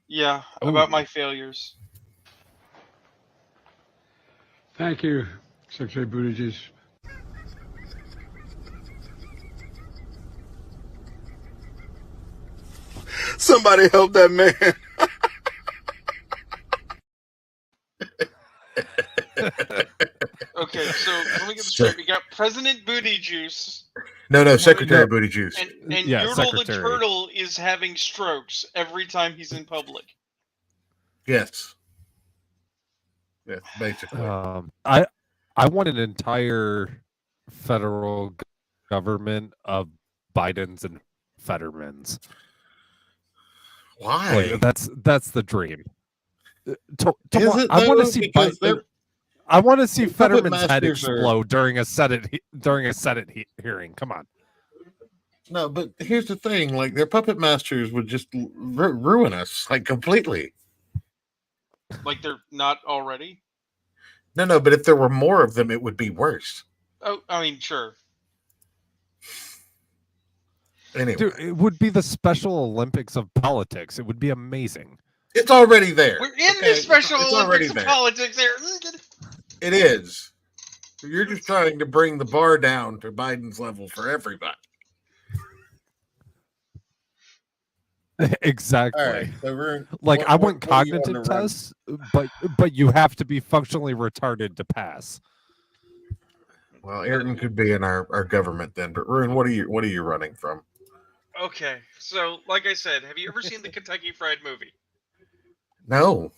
Yeah, Ooh. about my failures. Thank you, Secretary Buttigieg. Somebody help that man. Okay, so let me get this straight. We got President Booty Juice. No, Secretary No. Booty Juice. And Yeah, Yordle the Secretary. Turtle is having strokes every time he's in public. Yes. Yes, basically. I want an entire federal government of Bidens and Fettermans. Why? Like, that's the dream. Is it, I want to though? see Because they're I want to see the puppet Fetterman's head masters are- explode during a Senate hearing. Come on. no, but here's the thing: like their puppet masters would just ruin us, like completely. Like they're not already? No, but if there were more of them, it would be worse. Oh, I mean, sure. Anyway, Dude, it would be the Special Olympics of politics. It would be amazing. it's already there. We're in the Special It's Olympics already of there. politics here. It is. You're just trying to bring the bar down to Biden's level for everybody. Exactly. All right. So Like, I want what do you want cognitive to run? tests, but you have to be functionally retarded to pass. Well, Ayrton could be in our government then. But Rune, what are you running from? Okay, so like I said, have you ever seen the Kentucky Fried Movie? No.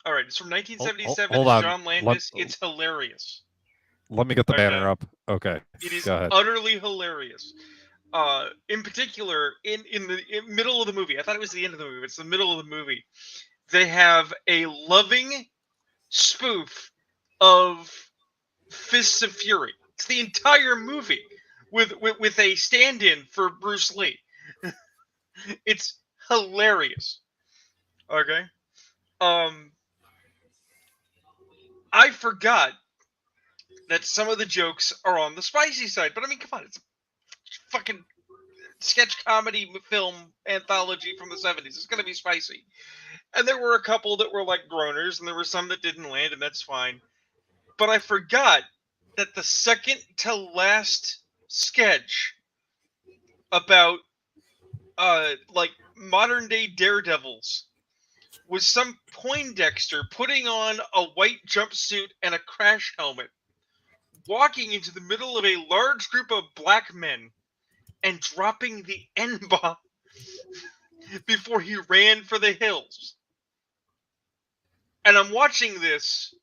All right, it's from 1977. Hold It's on. John Landis. It's hilarious. Let me get the Okay. banner up. Okay. It is Go ahead. utterly hilarious. In particular, in the middle of the movie, I thought it was the end of the movie. It's the middle of the movie. They have a loving spoof of Fists of Fury. It's the entire movie with a stand-in for Bruce Lee. It's hilarious. Okay. I forgot that some of the jokes are on the spicy side, but I mean, come on, it's a fucking sketch comedy film anthology from the 70s. It's gonna be spicy. And there were a couple that were like groaners, and there were some that didn't land, and that's fine. But I forgot that the second to last sketch about like modern day daredevils was some Poindexter putting on a white jumpsuit and a crash helmet, walking into the middle of a large group of black men and dropping the N-bomb before he ran for the hills. And I'm watching this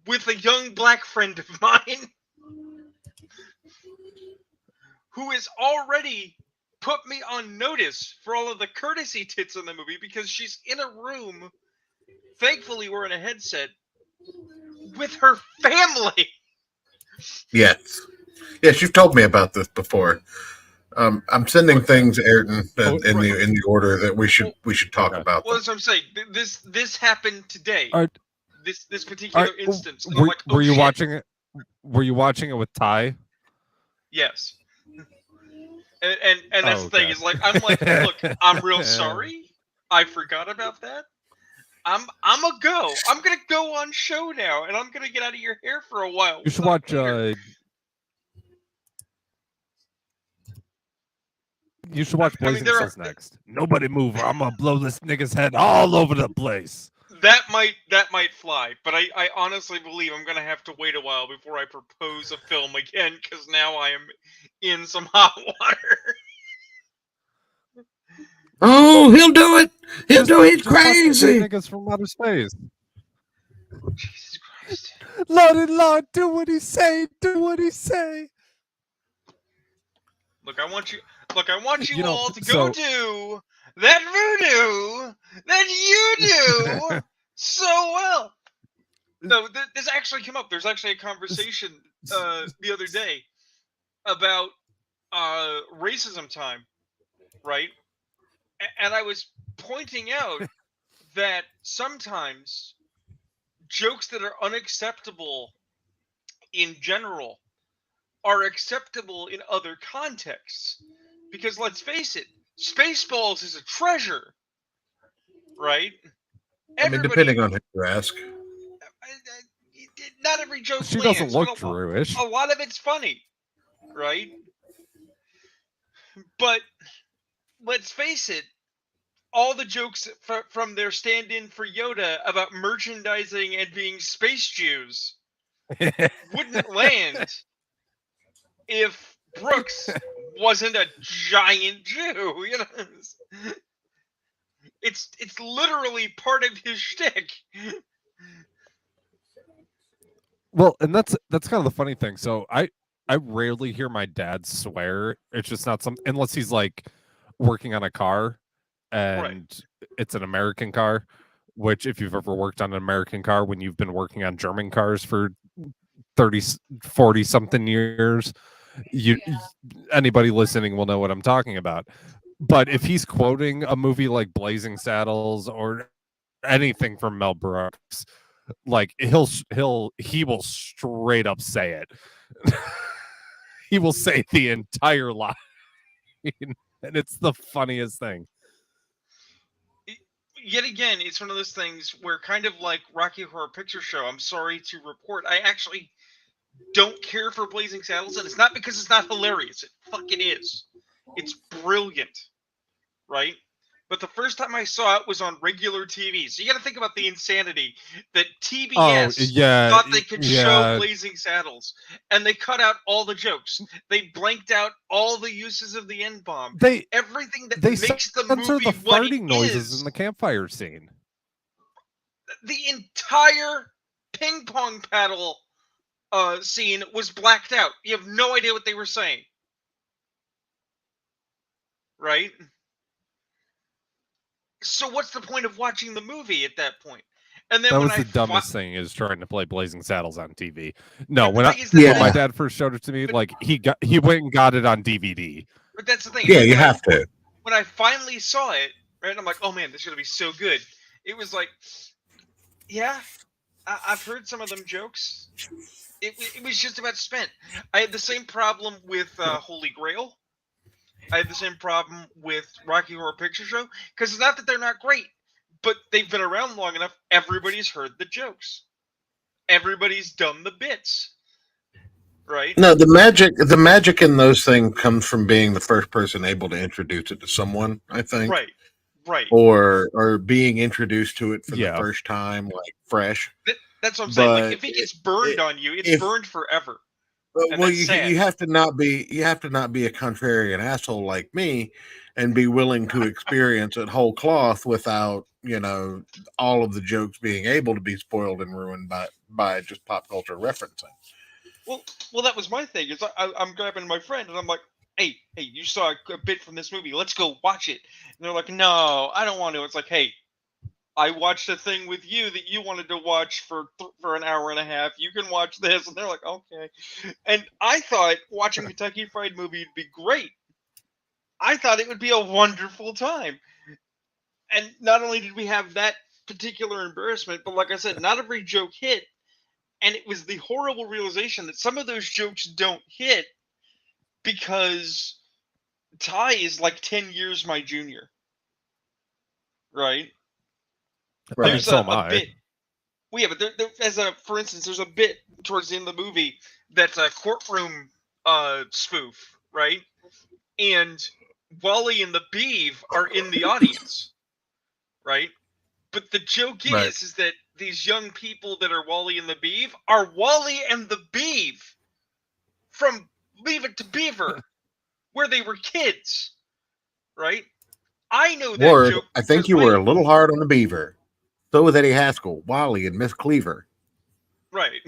with a young black friend of mine who has already put me on notice for all of the courtesy tits in the movie because she's in a room, thankfully wearing a headset, with her family. Yes. Yes, you've told me about this before. I'm sending things, Ayrton, in the order that we should talk about. Well, that's what I'm saying. This happened today. This particular instance. And Were, I'm like, oh, were you shit. watching it? Were you watching it with Ty? Yes. And that's the thing, okay. is like, I'm like, look, I'm real sorry. I forgot about that. I'm a go. I'm gonna go on show now, and I'm gonna get out of your hair for a while. You should watch. You should watch Blazing Sails next. Nobody move, or I'm gonna blow this nigga's head all over the place. That might fly, but I honestly believe I'm gonna have to wait a while before I propose a film again, because now I am in some hot water. Oh, he'll do it! He'll do it! He's crazy! Niggas from outer space. Jesus Christ! Lord, do what he say. Do what he say. Look, I want you You know, all to go do that voodoo that you do so well. No, this actually came up. There's actually a conversation the other day about racism time, right? And I was pointing out that sometimes jokes that are unacceptable in general are acceptable in other contexts. Because let's face it, Spaceballs is a treasure. right? I mean, depending on who you ask. Not every joke She lands, doesn't look but Jewish. a lot of it's funny, right? But let's face it, all the jokes from their stand-in for Yoda about merchandising and being space Jews wouldn't land if Brooks wasn't a giant Jew. You know, it's literally part of his shtick. Well, and that's kind of the funny thing. So I rarely hear my dad swear. It's just not some unless he's like working on a car and it's an American car, which if you've ever worked on an American car when you've been working on German cars for 30 40 something years, anybody listening will know what I'm talking about. But if he's quoting a movie like Blazing Saddles or anything from Mel Brooks, like he will straight up say it. He will say the entire line, and it's the funniest thing. Yet again, it's one of those things where, kind of like Rocky Horror Picture Show, I'm sorry to report, I actually don't care for Blazing Saddles, and it's not because it's not hilarious. It fucking is. It's brilliant, right? But the first time I saw it was on regular TV. So you got to think about the insanity that TBS thought they could show Blazing Saddles, and they cut out all the jokes. They blanked out all the uses of the N-bomb. Everything that makes the movie the what farting it noises is. in the campfire scene. The entire ping pong paddle scene was blacked out. You have no idea what they were saying, right? So what's the point of watching the movie at that point? And then that was the dumbest thing, is trying to play Blazing Saddles on TV. No, when my dad first showed it to me, like he went and got it on DVD. But that's the thing. Yeah, you have to. When I finally saw it, right, I'm like, oh man, this is gonna be so good. It was like, yeah, I've heard some of them jokes. It was just about spent. I had the same problem with Holy Grail. I had the same problem with Rocky Horror Picture Show, because it's not that they're not great, but they've been around long enough. Everybody's heard the jokes. Everybody's done the bits, right? No, the magic in those things comes from being the first person able to introduce it to someone, I think. Right. Or being introduced to it for the first time, like fresh. That's what I'm saying. Like, if it gets burned on you, it's burned forever. Well, you have to not be a contrarian asshole like me, and be willing to experience it whole cloth without, all of the jokes being able to be spoiled and ruined by just pop culture referencing. Well, that was my thing. Is I'm grabbing my friend and I'm like, hey, you saw a bit from this movie. Let's go watch it. And they're like, no, I don't want to. It's like, hey, I watched a thing with you that you wanted to watch for an hour and a half. You can watch this. And they're like, okay. And I thought watching Kentucky Fried Movie would be great. I thought it would be a wonderful time. And not only did we have that particular embarrassment, but like I said, not every joke hit. And it was the horrible realization that some of those jokes don't hit because Ty is like 10 years my junior. Right? There's so am I. Bit. Well, yeah, but for instance, there's a bit towards the end of the movie that's a courtroom spoof, right? And Wally and the Beeve are in the audience, right? But the joke is that these young people that are Wally and the Beeve are Wally and the Beeve from Leave It to Beaver, where they were kids, right? I know that joke. I think you were a little hard on the Beaver. So was Eddie Haskell, Wally, and Miss Cleaver. Right.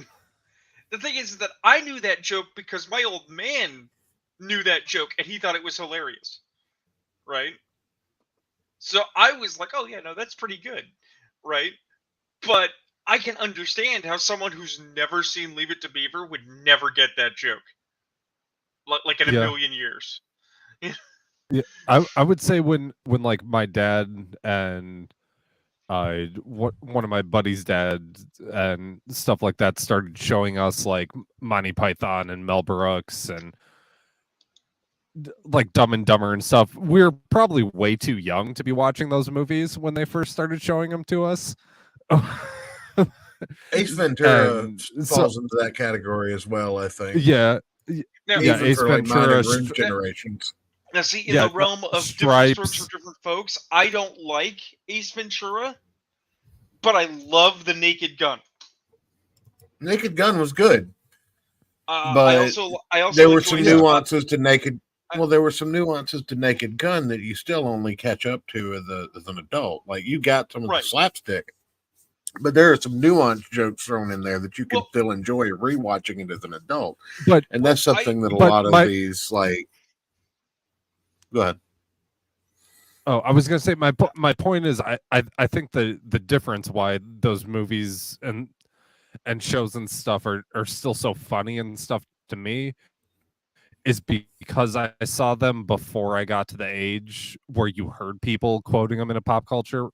The thing is that I knew that joke because my old man knew that joke and he thought it was hilarious. Right? So I was like, oh yeah, no, that's pretty good. Right? But I can understand how someone who's never seen Leave It to Beaver would never get that joke. Like in a million years. Yeah, I would say when like my dad and one of my buddies' dad and stuff like that started showing us like Monty Python and Mel Brooks and like Dumb and Dumber and stuff, we're probably way too young to be watching those movies when they first started showing them to us. Ace Ventura And falls into that category as well, I think. Yeah. Now, Yeah, Even Ace for like mine Ventura, and Rune's generations. now, see, in the realm of different strokes for different folks, I don't like Ace Ventura, but I love the Naked Gun. Naked Gun was good, but I also there were some nuances to Naked. Well, there were some nuances to Naked Gun that you still only catch up to as an adult. Like you got some of the slapstick, but there are some nuanced jokes thrown in there that you can still enjoy rewatching it as an adult. And that's something that a lot of these like. Go ahead. Oh, I was gonna say my point is I think the difference why those movies and shows and stuff are still so funny and stuff to me is because I saw them before I got to the age where you heard people quoting them in a pop culture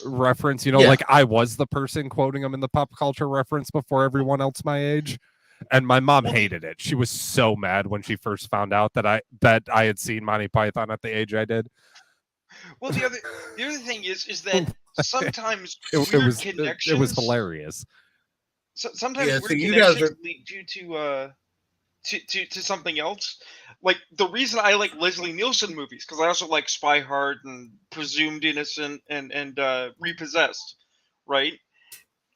reference. You know, like I was the person quoting them in the pop culture reference before everyone else my age. And my mom hated it. She was so mad when she first found out that I had seen Monty Python at the age I did. Well, the other thing is that sometimes weird connections. It was hilarious. So, sometimes weird connections lead you to something else. Like the reason I like Leslie Nielsen movies, because I also like Spy Hard and Presumed Innocent and Repossessed, right?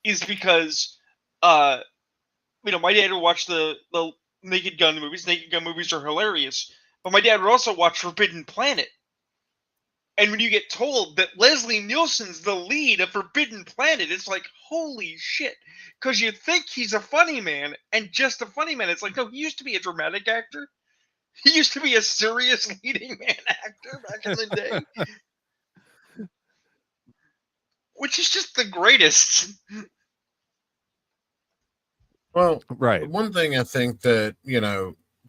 Is because my dad would watch the Naked Gun movies. Naked Gun movies are hilarious, but my dad would also watch Forbidden Planet. And when you get told that Leslie Nielsen's the lead of Forbidden Planet, it's like, holy shit. Because you think he's a funny man, and just a funny man. It's like, no, he used to be a dramatic actor. He used to be a serious leading man actor back in the day. Which is just the greatest. Well, one thing I think that,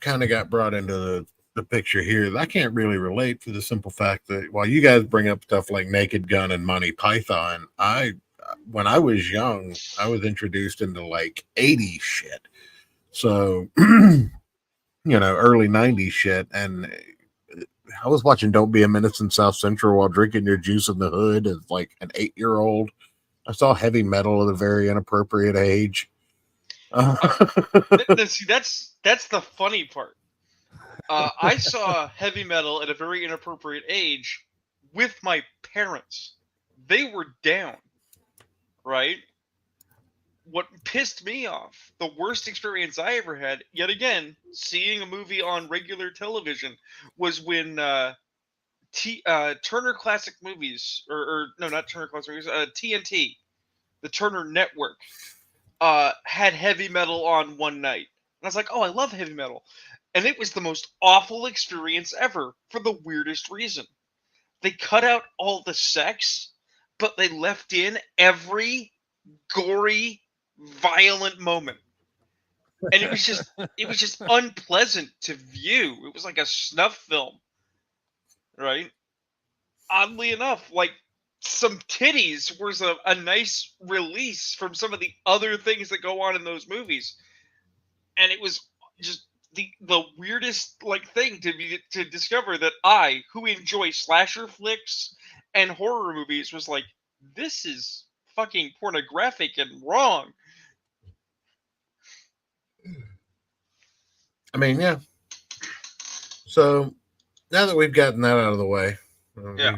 kind of got brought into the picture here that I can't really relate for the simple fact that while you guys bring up stuff like Naked Gun and Monty Python, when I was young, I was introduced into like 80s shit. So, early 90s shit. And I was watching Don't Be a Menace in South Central while drinking your juice in the hood as like an 8-year-old. I saw heavy metal at a very inappropriate age. See, that's the funny part. I saw heavy metal at a very inappropriate age with my parents. They were down, right? What pissed me off, the worst experience I ever had, yet again, seeing a movie on regular television, was when Turner Classic Movies, or no, not Turner Classic Movies, TNT, the Turner Network, had heavy metal on one night. And I was like, oh, I love heavy metal. And it was the most awful experience ever for the weirdest reason. They cut out all the sex, but they left in every gory, violent moment. And it was just unpleasant to view. It was like a snuff film. Right? Oddly enough, like some titties was a nice release from some of the other things that go on in those movies. And it was just the weirdest thing to discover that I, who enjoy slasher flicks and horror movies, was like, this is fucking pornographic and wrong. I mean, yeah. So now that we've gotten that out of the way,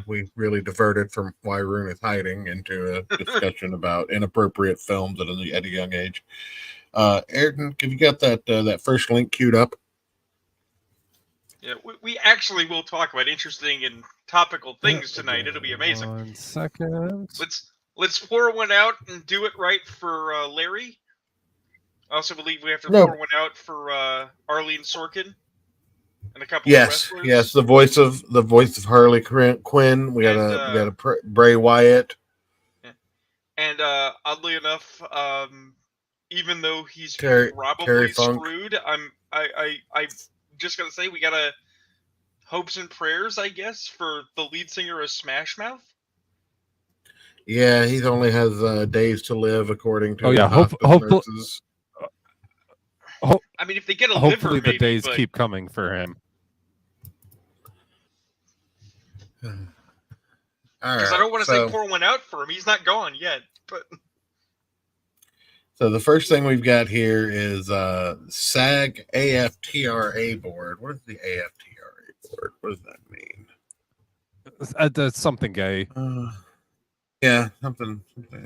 we really diverted from why Rune is hiding into a discussion about inappropriate films at a young age. Ayrton, have you got that first link queued up? Yeah, we actually will talk about interesting and topical things tonight. It'll be amazing. 1 second. Let's pour one out and do it right for Larry. I also believe we have to pour one out for Arlene Sorkin and a couple of wrestlers. Yes, the voice of Harley Quinn. We got a Bray Wyatt. Yeah. And oddly enough, even though he's probably screwed, I'm just gonna say we gotta hopes and prayers, I guess, for the lead singer of Smash Mouth. Yeah, he only has days to live, according to nurses. I mean, if they get a hopefully liver, the days keep coming for him. Because I don't want to say pour one out for him. He's not gone yet. But so the first thing we've got here is SAG AFTRA board. What is the AFTRA board? What does that mean? That's something gay. Yeah, something.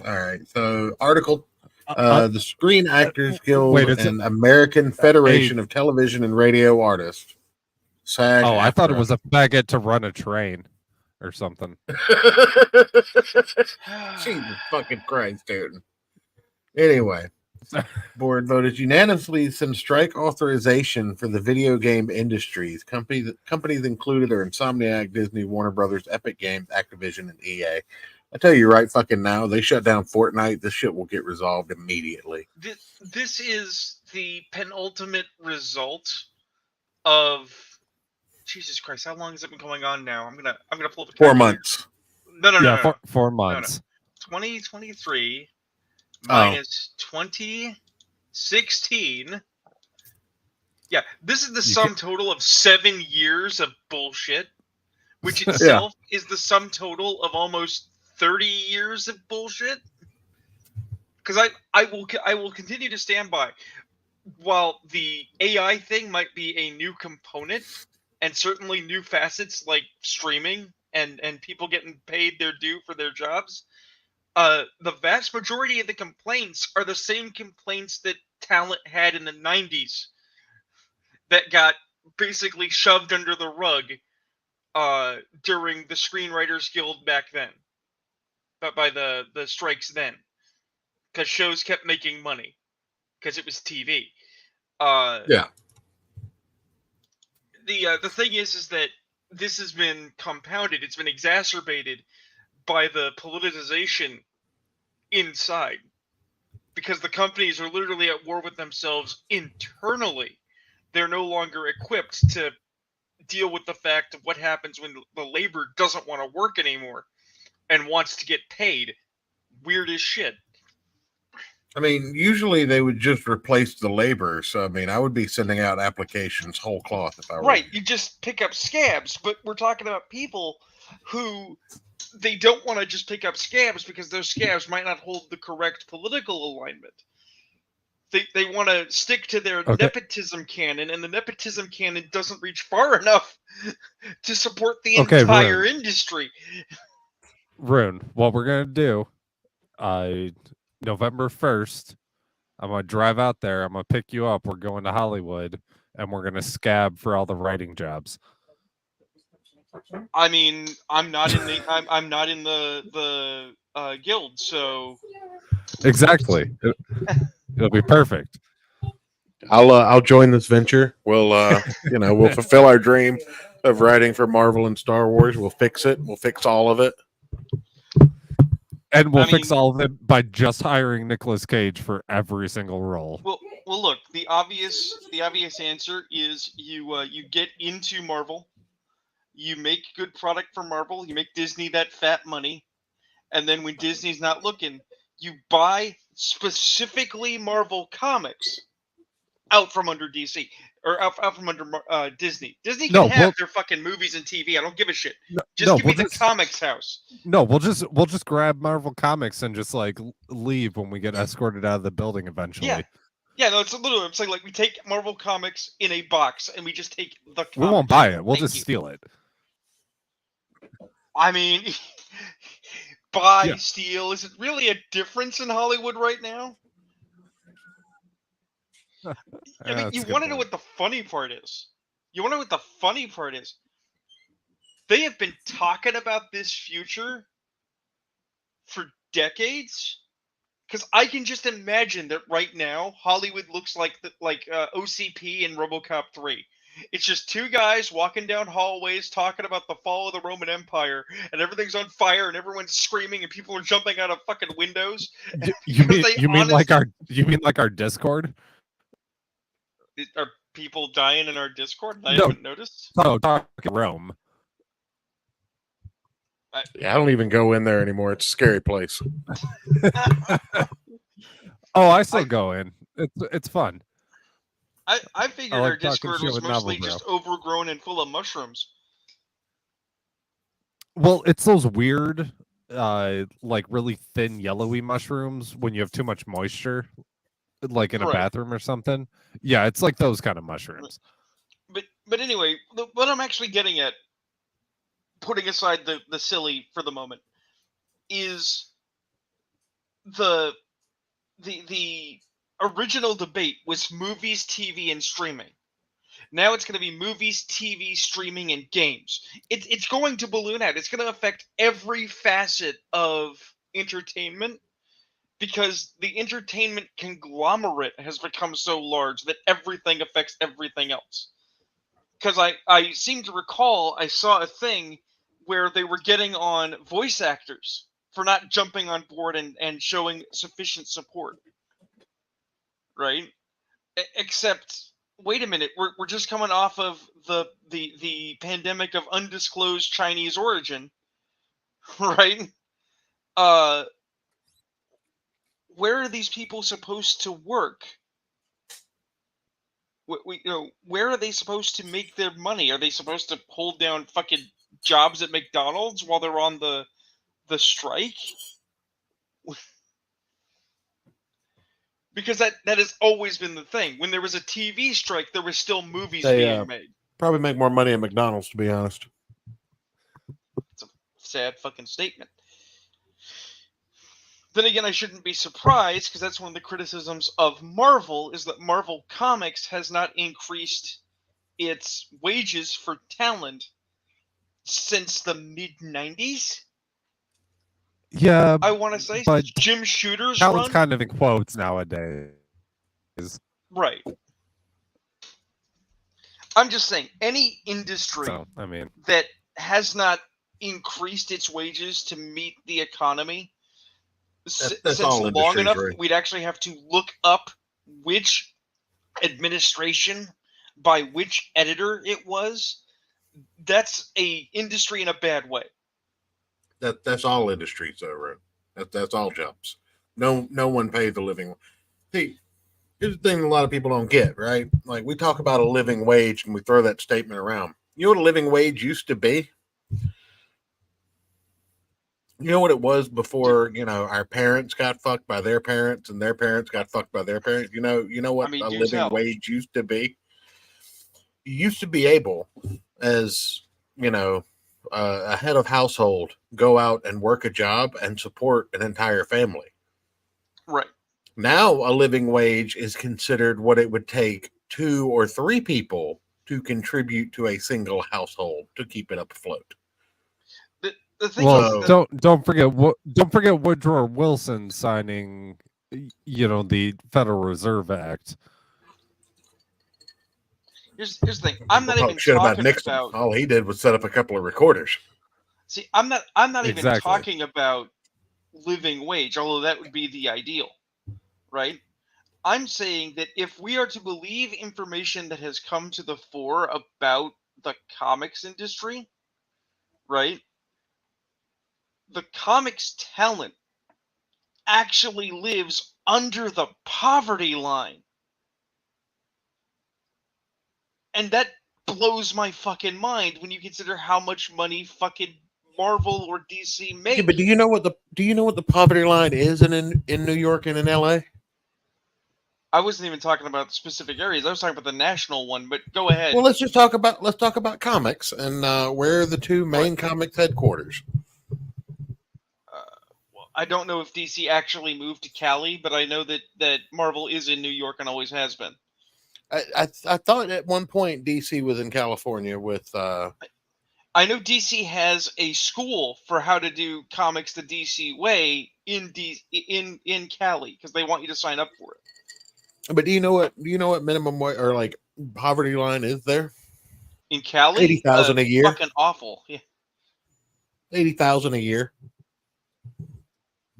All right. So article. The Screen Actors Guild and American Federation of Television and Radio Artists. SAG. Oh, I thought it was a faggot to run a train or something. Jesus fucking Christ, dude. Anyway, board voted unanimously some strike authorization for the video game industries. Companies included are Insomniac, Disney, Warner Brothers, Epic Games, Activision, and EA. I tell you right fucking now, they shut down Fortnite. This shit will get resolved immediately. This is the penultimate result of Jesus Christ. How long has it been going on now? I'm gonna pull up 4 months. No. 4 months. 2023 minus 2016. Yeah, this is the sum total of 7 years of bullshit, which itself is the sum total of almost 30 years of bullshit. Because I will continue to stand by. While the AI thing might be a new component, and certainly new facets like streaming and people getting paid their due for their jobs, the vast majority of the complaints are the same complaints that talent had in the 90s that got basically shoved under the rug during the Screenwriters Guild back then. But by the strikes then. Because shows kept making money. Because it was TV. The thing is that this has been compounded. It's been exacerbated by the politicization inside. Because the companies are literally at war with themselves internally. They're no longer equipped to deal with the fact of what happens when the labor doesn't want to work anymore and wants to get paid. Weird as shit. I mean, usually they would just replace the labor. So, I mean, I would be sending out applications whole cloth if I were. Right, you just pick up scabs, but we're talking about people who they don't want to just pick up scabs because those scabs might not hold the correct political alignment. They want to stick to their nepotism canon, and the nepotism canon doesn't reach far enough to support the entire industry. Rune, what we're going to do, November 1st, I'm going to drive out there. I'm going to pick you up. We're going to Hollywood, and we're going to scab for all the writing jobs. I mean, I'm not in the guild, so exactly. It'll be perfect. I'll join this venture. We'll we'll fulfill our dream of writing for Marvel and Star Wars. We'll fix it. We'll fix all of it. And we'll fix all of it by just hiring Nicolas Cage for every single role. Well, look, the obvious answer is you get into Marvel, you make good product for Marvel, you make Disney that fat money, and then when Disney's not looking, you buy specifically Marvel comics out from under DC or out from under Disney. Disney can have their fucking movies and TV. I don't give a shit. Give me the comics house. No, we'll just grab Marvel comics and just like leave when we get escorted out of the building eventually. Yeah, no, it's like we take Marvel comics in a box and we just take the comics. We won't buy it. We'll just steal it. I mean, steal. Is it really a difference in Hollywood right now? I mean, you want to know what the funny part is? They have been talking about this future for decades. Because I can just imagine that right now, Hollywood looks like OCP in RoboCop 3. It's just two guys walking down hallways talking about the fall of the Roman Empire, and everything's on fire, and everyone's screaming, and people are jumping out of fucking windows. You mean like our Discord? Are people dying in our Discord? I haven't noticed. No, talking Rome. I don't even go in there anymore. It's a scary place. I still go in. It's fun. I figured our Discord was mostly just overgrown and full of mushrooms. Well, it's those weird, like really thin yellowy mushrooms when you have too much moisture, like in a Right. bathroom or something. Yeah, it's like those kind of mushrooms. But anyway, what I'm actually getting at, putting aside the silly for the moment, is the original debate was movies, TV, and streaming. Now it's going to be movies, TV, streaming, and games. It's going to balloon out. It's going to affect every facet of entertainment because the entertainment conglomerate has become so large that everything affects everything else. Because I seem to recall I saw a thing where they were getting on voice actors for not jumping on board and showing sufficient support. Right? Except, wait a minute, we're just coming off of the pandemic of undisclosed Chinese origin, right? Where are these people supposed to work? Where are they supposed to make their money? Are they supposed to hold down fucking jobs at McDonald's while they're on the strike? Because that has always been the thing. When there was a TV strike, there were still movies being made. Probably make more money at McDonald's, to be honest. It's a sad fucking statement. Then again, I shouldn't be surprised, because that's one of the criticisms of Marvel, is that Marvel Comics has not increased its wages for talent since the mid-90s. Yeah, I want to say, but since Jim Shooter's talent's run. kind of in quotes nowadays. Right. I'm just saying, any industry that has not increased its wages to meet the economy since long enough, right? We'd actually have to look up which administration by which editor it was. That's a industry in a bad way. That's all industries, though, right? That's all jobs. No one pays a living. See, here's the thing: a lot of people don't get, right? Like, we talk about a living wage and we throw that statement around. You know what a living wage used to be? You know what it was before, our parents got fucked by their parents and their parents got fucked by their parents? You know what a living wage used to be? You used to be able, as, a head of household, go out and work a job and support an entire family. Right. Now a living wage is considered what it would take 2 or 3 people to contribute to a single household to keep it afloat. The thing don't forget Woodrow Wilson signing, the Federal Reserve Act. Here's the thing. I'm not even shit talking about Nixon. All he did was set up a couple of recorders. See, I'm not even talking about living wage, although that would be the ideal, right? I'm saying that if we are to believe information that has come to the fore about the comics industry, right? The comics talent actually lives under the poverty line. And that blows my fucking mind when you consider how much money fucking Marvel or DC makes. Yeah, but do you know what the poverty line is in New York and in LA? I wasn't even talking about specific areas. I was talking about the national one, but go ahead. Well, let's talk about comics and where are the two main comics headquarters? I don't know if DC actually moved to Cali, but I know that Marvel is in New York and always has been. I thought at one point DC was in California with. I know DC has a school for how to do comics the DC way in Cali because they want you to sign up for it. But do you know what minimum wage or like poverty line is there? In Cali, $80,000 a year. Fucking awful. Yeah. $80,000 a year.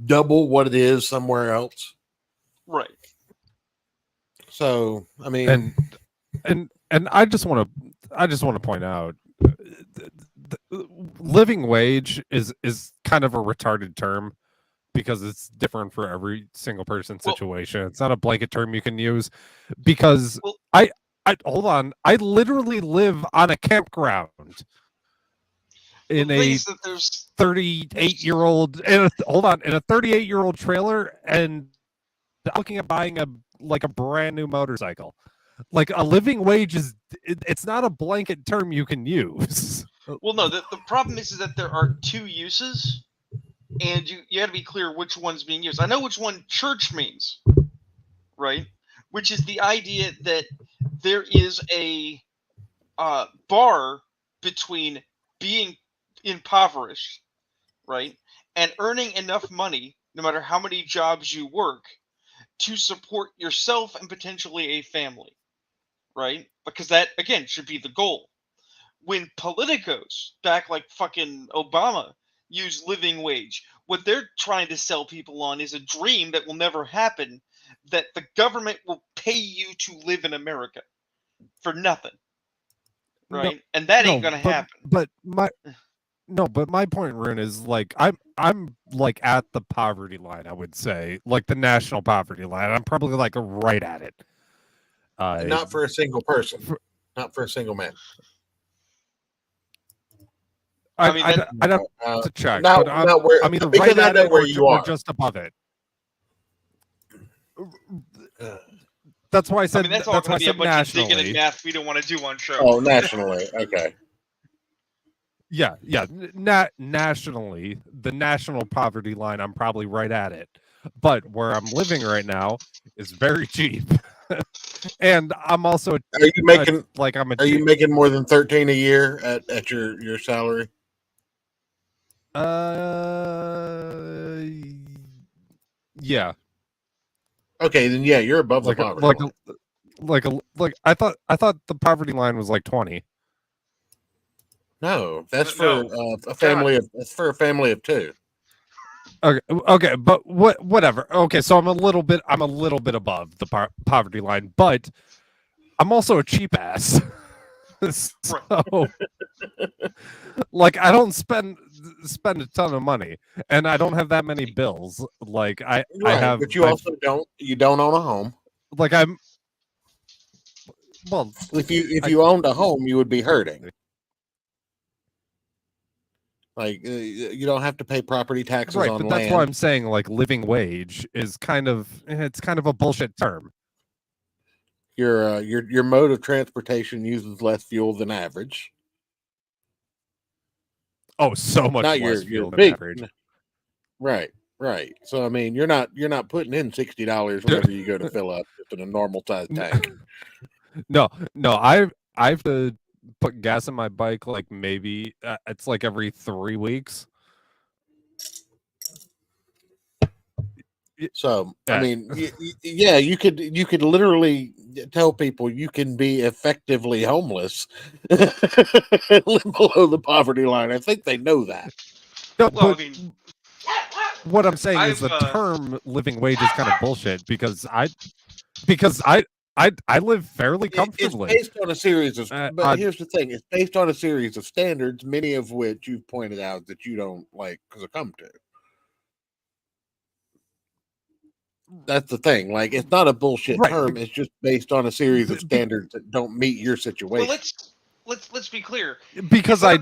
Double what it is somewhere else. Right. So, I mean, and I just want to point out, the living wage is kind of a retarded term because it's different for every single person's situation. It's not a blanket term you can use because I hold on. I literally live on a campground. in The thing a is that there's 38-year-old hold on, in a 38-year-old trailer, and I'm looking at buying a brand new motorcycle. Like, a living wage it's not a blanket term you can use. well, no. The problem is that there are two uses, and you got to be clear which one's being used. I know which one church means, right? Which is the idea that there is a bar between being impoverished, right, and earning enough money, no matter how many jobs you work, to support yourself and potentially a family, right? Because that, again, should be the goal. When politicos, back like fucking Obama, use living wage, what they're trying to sell people on is a dream that will never happen, that the government will pay you to live in America for nothing. Right? No, and that ain't no, gonna happen. But my point, Rune, is like I'm like at the poverty line, I would say, like the national poverty line. I'm probably like right at it. Not for a single person, not for a single man. I'd have to check, but I'm either because right I at know it where you or are. just above it. That's why I said. I mean, that's all going to be a bunch nationally. of digging at math we don't want to do on show. Oh, nationally, okay. Yeah. Nationally, the national poverty line, I'm probably right at it. But where I'm living right now is very cheap, and I'm also. Are you making Are you making more than 13 a year at your salary? Yeah. Okay, then yeah, you're above the poverty line. Like I thought the poverty line was like 20. No, that's for a family of two. Okay, but whatever. Okay, so I'm a little bit above the poverty line, but I'm also a cheap ass. So, like, I don't spend a ton of money, and I don't have that many bills. Like I have, but you also don't own a home. Like I'm. Well, if you owned a home, you would be hurting. Like you don't have to pay property taxes on land. That's why I'm saying like living wage is kind of a bullshit term. Your mode of transportation uses less fuel than average. Oh, so much not less your fuel big, than average. Right. So I mean, you're not putting in $60 whenever you go to fill up in a normal sized tank. No, I have to put gas in my bike like maybe it's like every 3 weeks. So I mean, yeah, you could literally tell people you can be effectively homeless, live below the poverty line. I think they know that. No, well, I mean, what I'm saying is the term living wage is kind of bullshit because I live fairly comfortably. It's based on a series of, but here's the thing: it's based on a series of standards, many of which you've pointed out that you don't like come to. That's the thing. Like, it's not a bullshit term. It's just based on a series of standards that don't meet your situation. Well, let's be clear. Because I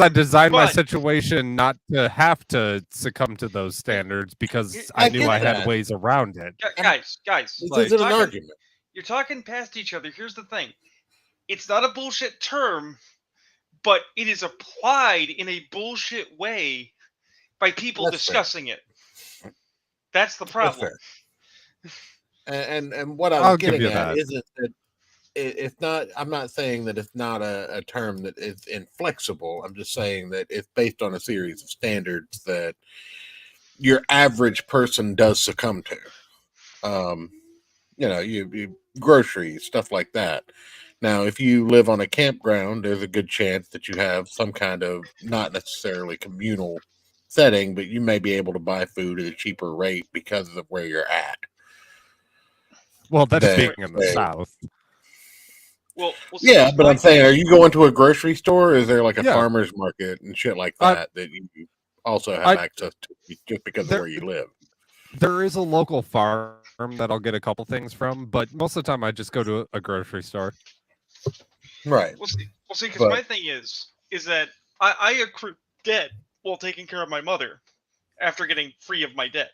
designed my situation not to have to succumb to those standards because I knew I had ways around it. Guys, this isn't an argument. You're talking past each other. Here's the thing: it's not a bullshit term, but it is applied in a bullshit way by people discussing it. That's the problem. And what I was getting at isn't that it's not. I'm not saying that it's not a term that is inflexible. I'm just saying that it's based on a series of standards that your average person does succumb to. You groceries, stuff like that. Now, if you live on a campground, there's a good chance that you have some kind of not necessarily communal setting, but you may be able to buy food at a cheaper rate because of where you're at. Well, that's speaking in the South. Well, yeah, but I'm saying, are you going to a grocery store? Or is there like a farmer's market and shit like that that you also have access to just because of where you live? There is a local farm that I'll get a couple things from, but most of the time I just go to a grocery store. Right. We'll see. Because my thing is that I accrued debt while taking care of my mother after getting free of my debt.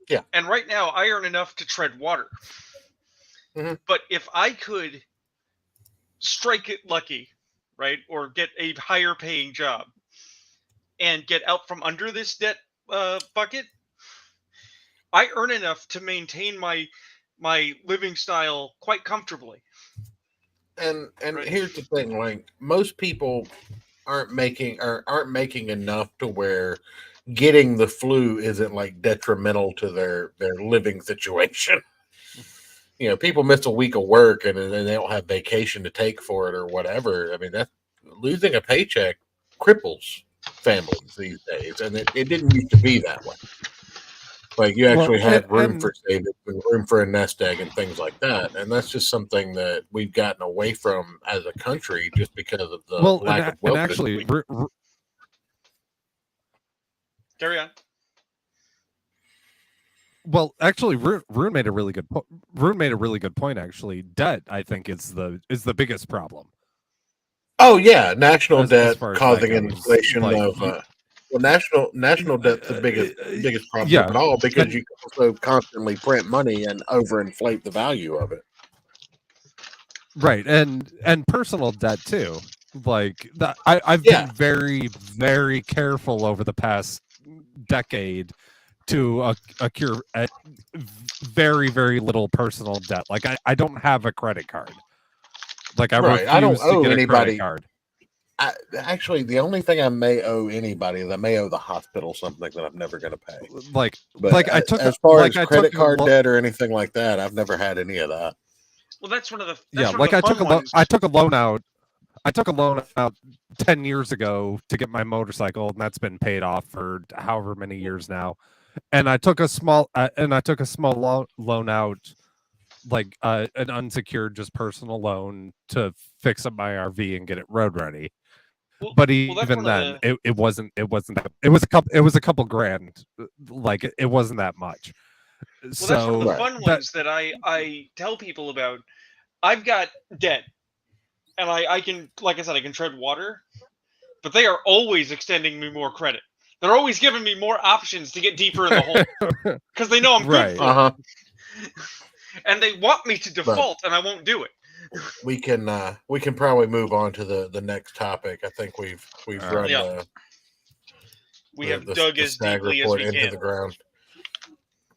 Yeah. And right now, I earn enough to tread water. Mhm. But if I could strike it lucky, right, or get a higher paying job and get out from under this debt bucket, I earn enough to maintain my living style quite comfortably. And Right. here's the thing: like most people aren't making enough to where getting the flu isn't like detrimental to their living situation. You know, people miss a week of work and then they don't have vacation to take for it or whatever. I mean, that losing a paycheck cripples families these days, and it didn't used to be that way. Like you Well, actually had room and for savings and room for a nest egg and things like that, and that's just something that we've gotten away from as a country just because of the well, lack of and wealth. actually, Carry on. well, actually, Rune made a really good Rune made a really good point. Actually, debt, I think, is the biggest problem. Oh yeah, national As debt far as that causing goes, inflation like, of well, national debt's the biggest problem yeah, of it all because and you can also constantly print money and overinflate the value of it. right, and personal debt too. Like that, I've Yeah, been very careful over the past decade to accrue very little personal debt. Like I don't have a credit card. Like I right. I don't refuse to owe get a credit anybody. card. Actually, the only thing I may owe anybody is I may owe the hospital something that I'm never going to pay. Like But I took as far as I took credit card debt or anything like that, I've never had any of that. Well, that's one of the yeah, one of like the fun ones. I took a loan out. I took a loan out 10 years ago to get my motorcycle, and that's been paid off for however many years now. And I took a small loan out, like an unsecured, just personal loan to fix up my RV and get it road ready. But Well, that's even one of then, the it wasn't that, it was a couple grand. Like it wasn't that much. well, that's one of the So Right. fun that ones that I tell people about. I've got debt, and I can, like I said, I can tread water, but they are always extending me more credit. They're always giving me more options to get deeper in the hole because they know I'm good right. for Uh huh. it, and they want me to But default, and I won't do it. we can probably move on to the next topic. I think we've All run right. Yeah. We have dug the as stag deeply as report we into can. the ground.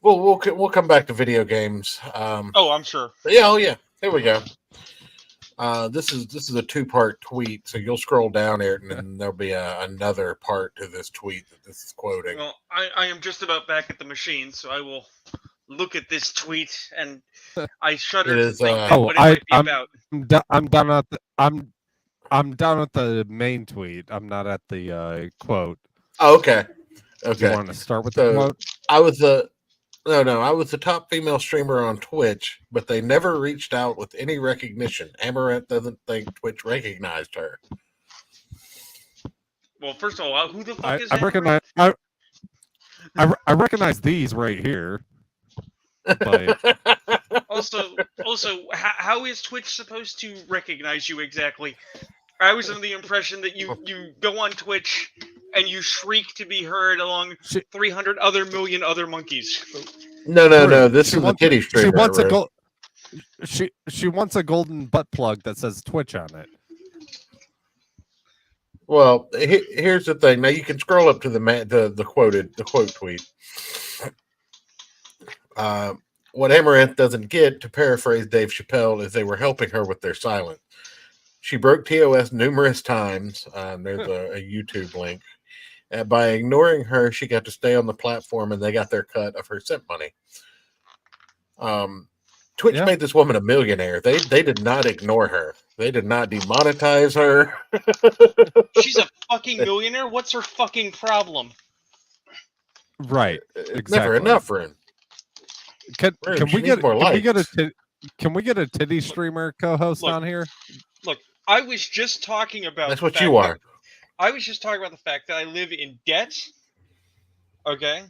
We'll come back to video games. Oh, I'm sure. But yeah, oh yeah, here we go. This is a 2-part tweet, so you'll scroll down, Ayrton, and there'll be another part to this tweet that this is quoting. Well, I am just about back at the machine, so I will look at this tweet, and I shudder It to is, think Oh, what it might be about. I'm down at the main tweet. I'm not at the quote. Oh, okay. Do you want to start with the So quote? I was the I was the top female streamer on Twitch, but they never reached out with any recognition. Amaranth doesn't think Twitch recognized her. Well, first of all, who the fuck is I Amaranth? recognize I recognize these right here. But Also, how is Twitch supposed to recognize you exactly? I was under the impression that you go on Twitch and you shriek to be heard along 300 million other monkeys. No. This is the titty streamer. She wants a golden butt plug that says Twitch on it. Well, here's the thing. Now you can scroll up to the quote tweet. What Amaranth doesn't get, to paraphrase Dave Chappelle, is they were helping her with their silence. She broke TOS numerous times. There's a YouTube link. By ignoring her, she got to stay on the platform, and they got their cut of her simp money. Twitch made this woman a millionaire. They did not ignore her. They did not demonetize her. She's a fucking millionaire. What's her fucking problem? Right. It's never enough for him. Can we get a titty streamer co-host on here? Look, I was just talking about. That's what you are. I was just talking about the fact that I live in debt. Okay,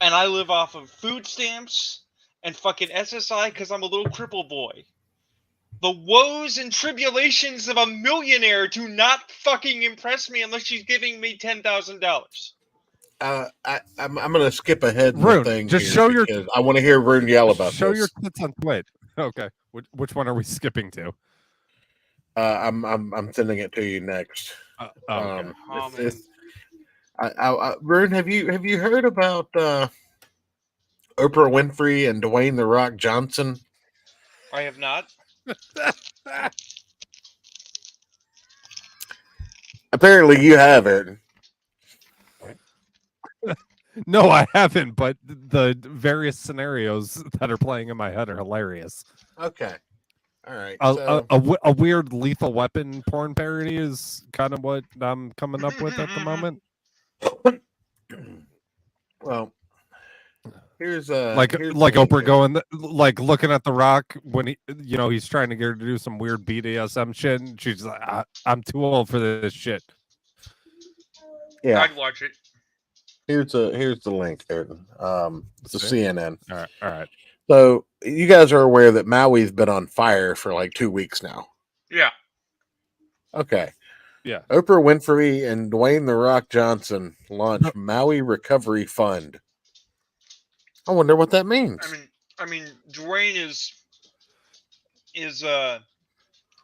and I live off of food stamps and fucking SSI because I'm a little cripple boy. The woes and tribulations of a millionaire do not fucking impress me unless she's giving me $10,000. I'm gonna skip ahead in the Rune, thing just here show your because I want to hear Rune yell about show this. your tits on Twitch. Okay, which one are we skipping to? I'm sending it to you next. Okay. Rune, have you heard about Oprah Winfrey and Dwayne the Rock Johnson? I have not. Apparently, you have, Ayrton. No, I haven't, but the various scenarios that are playing in my head are hilarious. Okay. All right. A weird Lethal Weapon porn parody is kind of what I'm coming up with at the moment. Well, here's like here's Oprah going like looking at The Rock when he's trying to get her to do some weird BDSM shit, and she's like, "I'm too old for this shit." Yeah, I'd watch it. Here's the link, Ayrton. It's a CNN. All right. So you guys are aware that Maui's been on fire for like 2 weeks now. Yeah. Okay. Yeah. Oprah Winfrey and Dwayne the Rock Johnson launched Maui Recovery Fund. I wonder what that means. I mean, Dwayne is an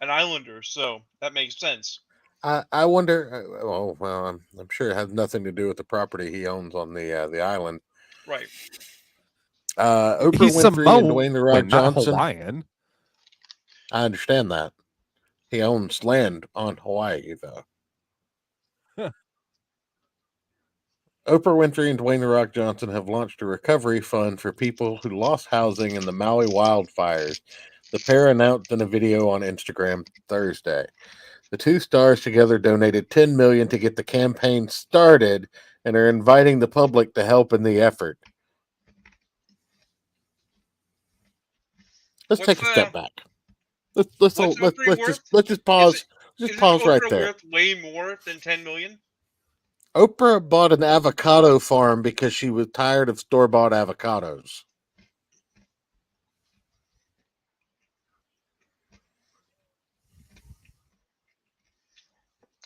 islander, so that makes sense. I wonder. Oh well, I'm sure it has nothing to do with the property he owns on the island. Right. Oprah He's Winfrey and Dwayne the Rock Johnson. Not Hawaiian. I understand that. He owns land on Hawaii, though. Oprah Winfrey and Dwayne the Rock Johnson have launched a recovery fund for people who lost housing in the Maui wildfires. The pair announced in a video on Instagram Thursday. The two stars together donated $10 million to get the campaign started and are inviting the public to help in the effort. Let's take a step back. Let's just pause. Just pause right there. Worth way more than $10 million? Oprah bought an avocado farm because she was tired of store-bought avocados.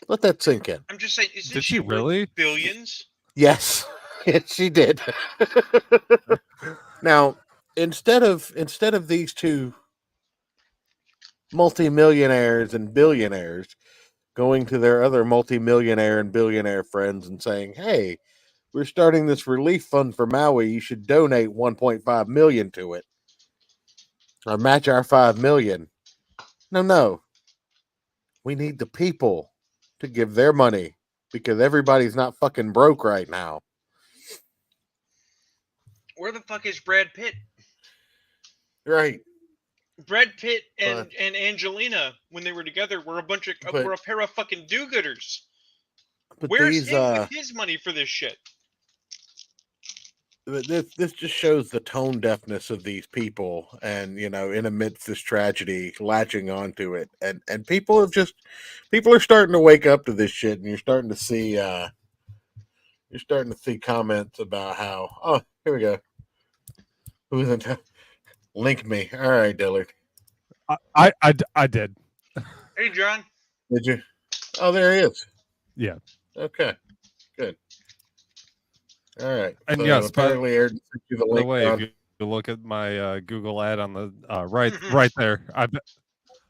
Let that sink in. I'm just saying, did she really? Billions? Yes, yes, she did. Now, instead of these two multimillionaires and billionaires going to their other multimillionaire and billionaire friends and saying, "Hey, we're starting this relief fund for Maui. You should donate 1.5 million to it, or match our 5 million." No. We need the people to give their money because everybody's not fucking broke right now. Where the fuck is Brad Pitt? Right. Brad Pitt and Angelina, when they were together, were a pair of fucking do-gooders. Where's him with his money for this shit? This just shows the tone deafness of these people, and in amidst this tragedy, latching onto it, and people are starting to wake up to this shit, and you're starting to see comments about how here we go. Who's in town? Link me. All right, Dillard. I did. Hey, John. Did you? Oh, there he is. Yeah. Okay. Good. All right. And so yes, apparently, Ayrton sent you the link. By the way, if you look at my Google ad on the right there,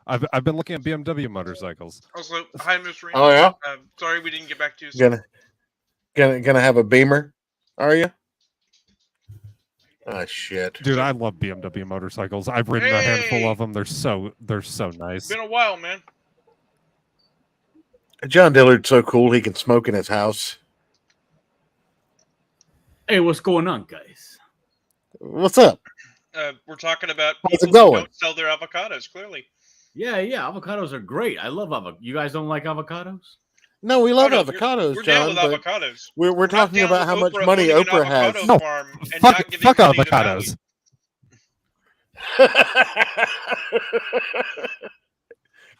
I've been looking at BMW motorcycles. Also, hi, Miss Reno. Oh yeah. Sorry we didn't get back to you. Gonna have a Beamer? Are you? Oh shit, dude! I love BMW motorcycles. I've ridden a handful of them. They're so nice. It's been a while, man. John Dillard's so cool he can smoke in his house. Hey, what's going on, guys? What's up? We're talking about how's people it going? Who don't sell their avocados. Clearly. Yeah, avocados are great. I love avocados. You guys don't like avocados? No, we love avocados, we're John. Down with avocados. We're talking about how much money Oprah has. No, fuck avocados.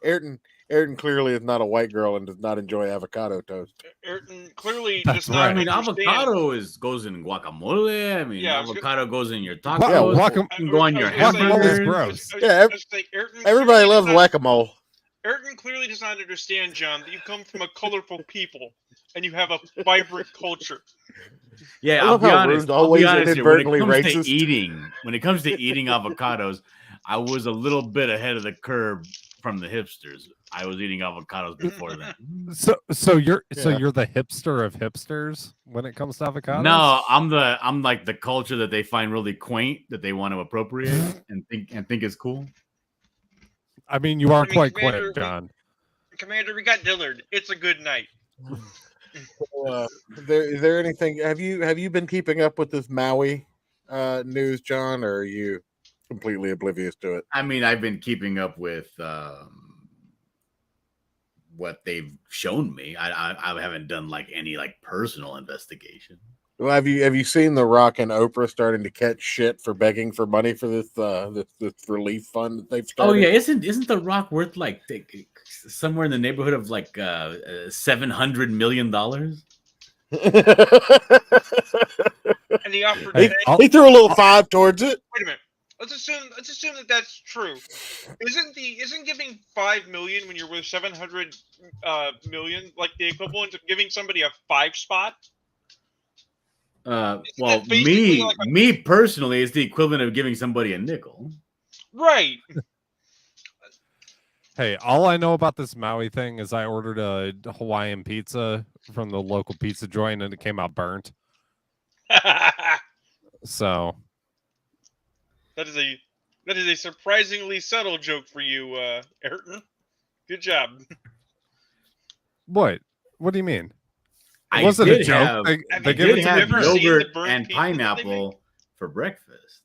Ayrton, Ayrton clearly is not a white girl and does not enjoy avocado toast. Ayrton clearly That's does not right. I mean, understand. avocado goes in guacamole. I mean, Yeah, avocado goes in your Guac- tacos. guacam- It can go on your I was gonna say- Guacamole is hamburgers. gross. Yeah, Ayrton Everybody clearly loves does not- whack-a-mole. Ayrton clearly does not understand, John, that you come from a colorful people and you have a vibrant culture. Yeah, I I'll love be how honest. Rune's I'll always be honest here. When it inadvertently comes racist. to eating avocados, I was a little bit ahead of the curve from the hipsters. I was eating avocados before them. So you're Yeah. you're the hipster of hipsters when it comes to avocados? No, I'm like the culture that they find really quaint that they want to appropriate and think is cool. I mean, you are quite Commander, quick, John. Commander, we got Dillard. It's a good night. Is there anything? Have you been keeping up with this Maui news, John, or are you completely oblivious to it? I mean, I've been keeping up with what they've shown me. I haven't done like any like personal investigation. Well, have you seen The Rock and Oprah starting to catch shit for begging for money for this this relief fund that they've started? Oh yeah, isn't The Rock worth like somewhere in the neighborhood of like $700 million? And he offered. He threw a little five towards it. Wait a minute. Let's assume that that's true. Isn't giving 5 million when you're worth 700 million like the equivalent of giving somebody a 5 spot? Well, that basically like me personally is the equivalent of giving somebody a nickel. Right. Hey, all I know about this Maui thing is I ordered a Hawaiian pizza from the local pizza joint and it came out burnt. So that is a surprisingly subtle joke for you, Ayrton. Good job. What? What do you mean? I It wasn't a did joke. have- They I give it did to have me ever seen yogurt the burnt and pizza that they pineapple for breakfast.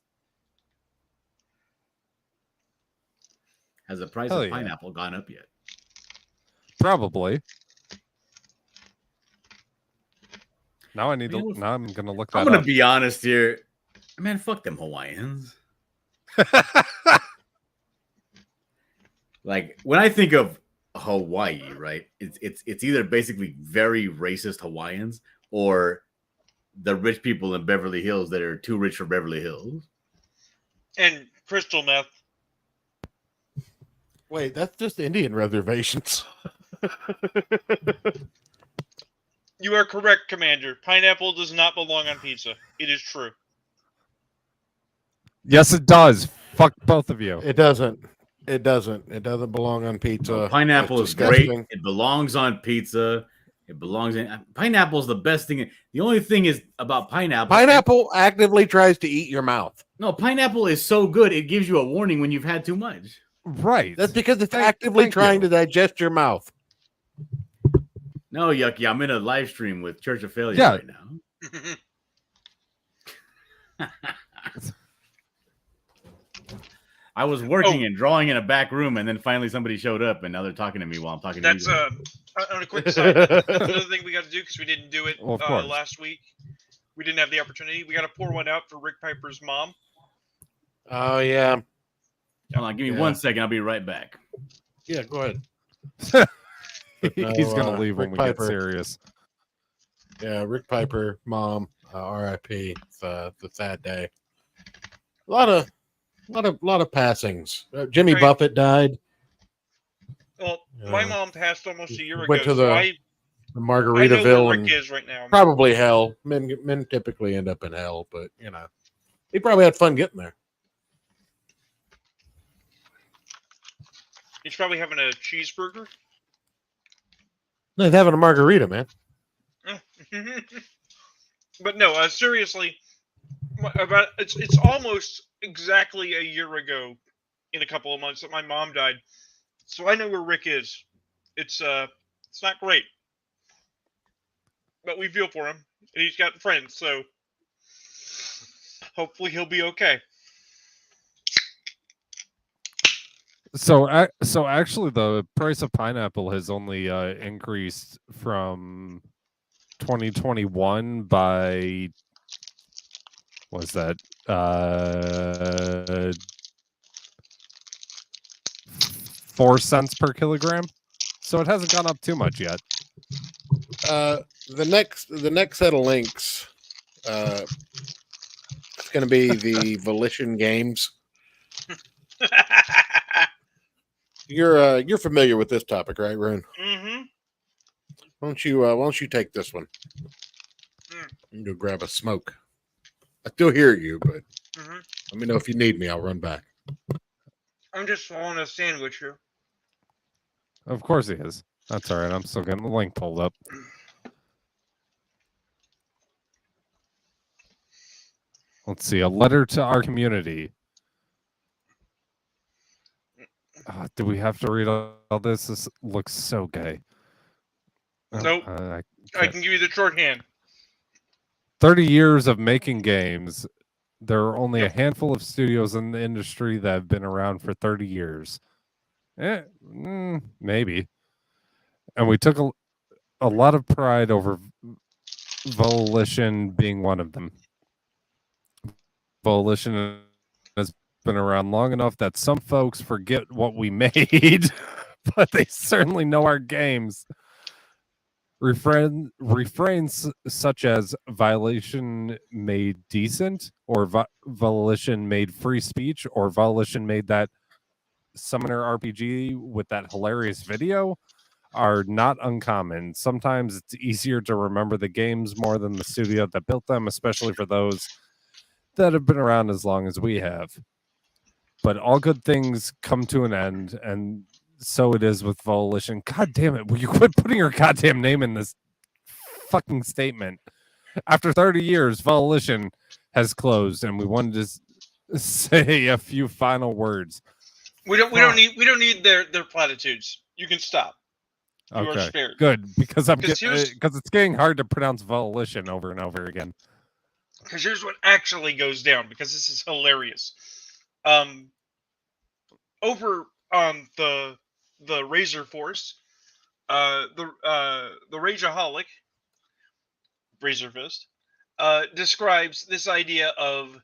Has the price Hell of yeah. pineapple gone up yet? Probably. Now I need to. Man, Now I'm gonna look that I'm gonna up. be honest here. Man, fuck them Hawaiians. Like when I think of Hawaii, right? It's either basically very racist Hawaiians or the rich people in Beverly Hills that are too rich for Beverly Hills. And crystal meth. Wait, that's just Indian reservations. You are correct, Commander. Pineapple does not belong on pizza. It is true. Yes, it does. Fuck both of you. It doesn't. It doesn't. It doesn't belong on pizza. Pineapple It's is great. disgusting. It belongs on pizza. It belongs in. Pineapple is the best thing. The only thing is about pineapple. Pineapple actively tries to eat your mouth. No, pineapple is so good. It gives you a warning when you've had too much. Right. That's because it's actively thank trying you. to digest your mouth. No, Yucky. I'm in a live stream with Church of Failure Yeah. right now. I was working and drawing in a back room, and then finally somebody showed up, and now they're talking to me while I'm talking That's to you. on a quick side. Another thing we got to do because we didn't do it Well, of course. last week. We didn't have the opportunity. We got to pour one out for Rick Piper's mom. Oh yeah. Hold on, give me Yeah. 1 second. I'll be right back. Yeah, go ahead. He's gonna leave when Rick we Piper. get serious. Yeah, Rick Piper, mom, R.I.P. It's a sad day. A lot of passings. Jimmy Right. Buffett died. Well, my Yeah. mom passed almost a year ago. Went to so the I know Margaritaville where and Rick is right now. probably hell. Men typically end up in hell, but he probably had fun getting there. He's probably having a cheeseburger. No, he's having a margarita, man. But no, seriously, it's almost exactly a year ago, in a couple of months, that my mom died. So I know where Rick is. It's not great, but we feel for him, and he's got friends, so hopefully he'll be okay. So actually, the price of pineapple has only increased from 2021 by what's that? 4 cents per kilogram. So it hasn't gone up too much yet. The next set of links, it's going to be the Volition games. You're familiar with this topic, right, Rune? Mm-hmm. Why don't you take this one? You go grab a smoke. I still hear you, but let me know if you need me. I'll run back. I'm just swallowing a sandwich here. Of course he is. That's all right. I'm still getting the link pulled up. Let's see. A letter to our community. Do we have to read all this? This looks so gay. Nope. I can give you the shorthand. 30 years of making games. There are only a handful of studios in the industry that have been around for 30 years. Maybe. And we took a lot of pride over Volition being one of them. Volition has been around long enough that some folks forget what we made, but they certainly know our games. Refrains such as Volition made decent, or Volition made free speech, or Volition made that Summoner RPG with that hilarious video are not uncommon. Sometimes it's easier to remember the games more than the studio that built them, especially for those that have been around as long as we have. But all good things come to an end, and so it is with Volition. God damn it, will you quit putting your goddamn name in this fucking statement? After 30 years, Volition has closed, and we wanted to say a few final words. We don't need their platitudes. You can stop. You are spared. Good, because it's getting hard to pronounce Volition over and over again. Because here's what actually goes down, because this is hilarious. Over on the Razor Force, the Rageaholic, Razor Fist, describes this idea of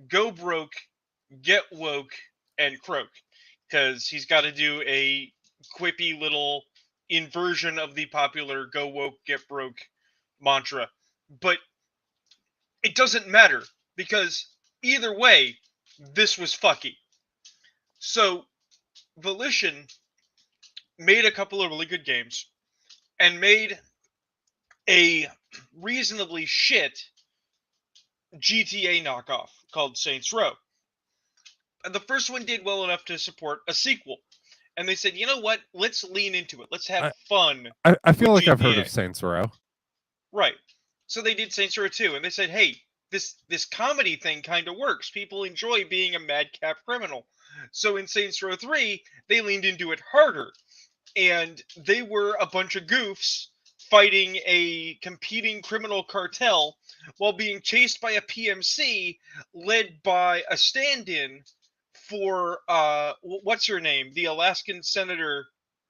go broke, get woke, and croak, because he's got to do a quippy little inversion of the popular go woke, get broke mantra. But it doesn't matter, because either way, this was fucky. So, Volition made a couple of really good games, and made a reasonably shit GTA knockoff called Saints Row. And the first one did well enough to support a sequel. And they said, you know what? Let's lean into it. Let's have fun. I feel like GTA. I've heard of Saints Row. Right. So they did Saints Row 2, and they said, hey, this comedy thing kind of works. People enjoy being a madcap criminal. So in Saints Row 3, they leaned into it harder. And they were a bunch of goofs fighting a competing criminal cartel while being chased by a PMC led by a stand-in for, what's her name? The Alaskan senator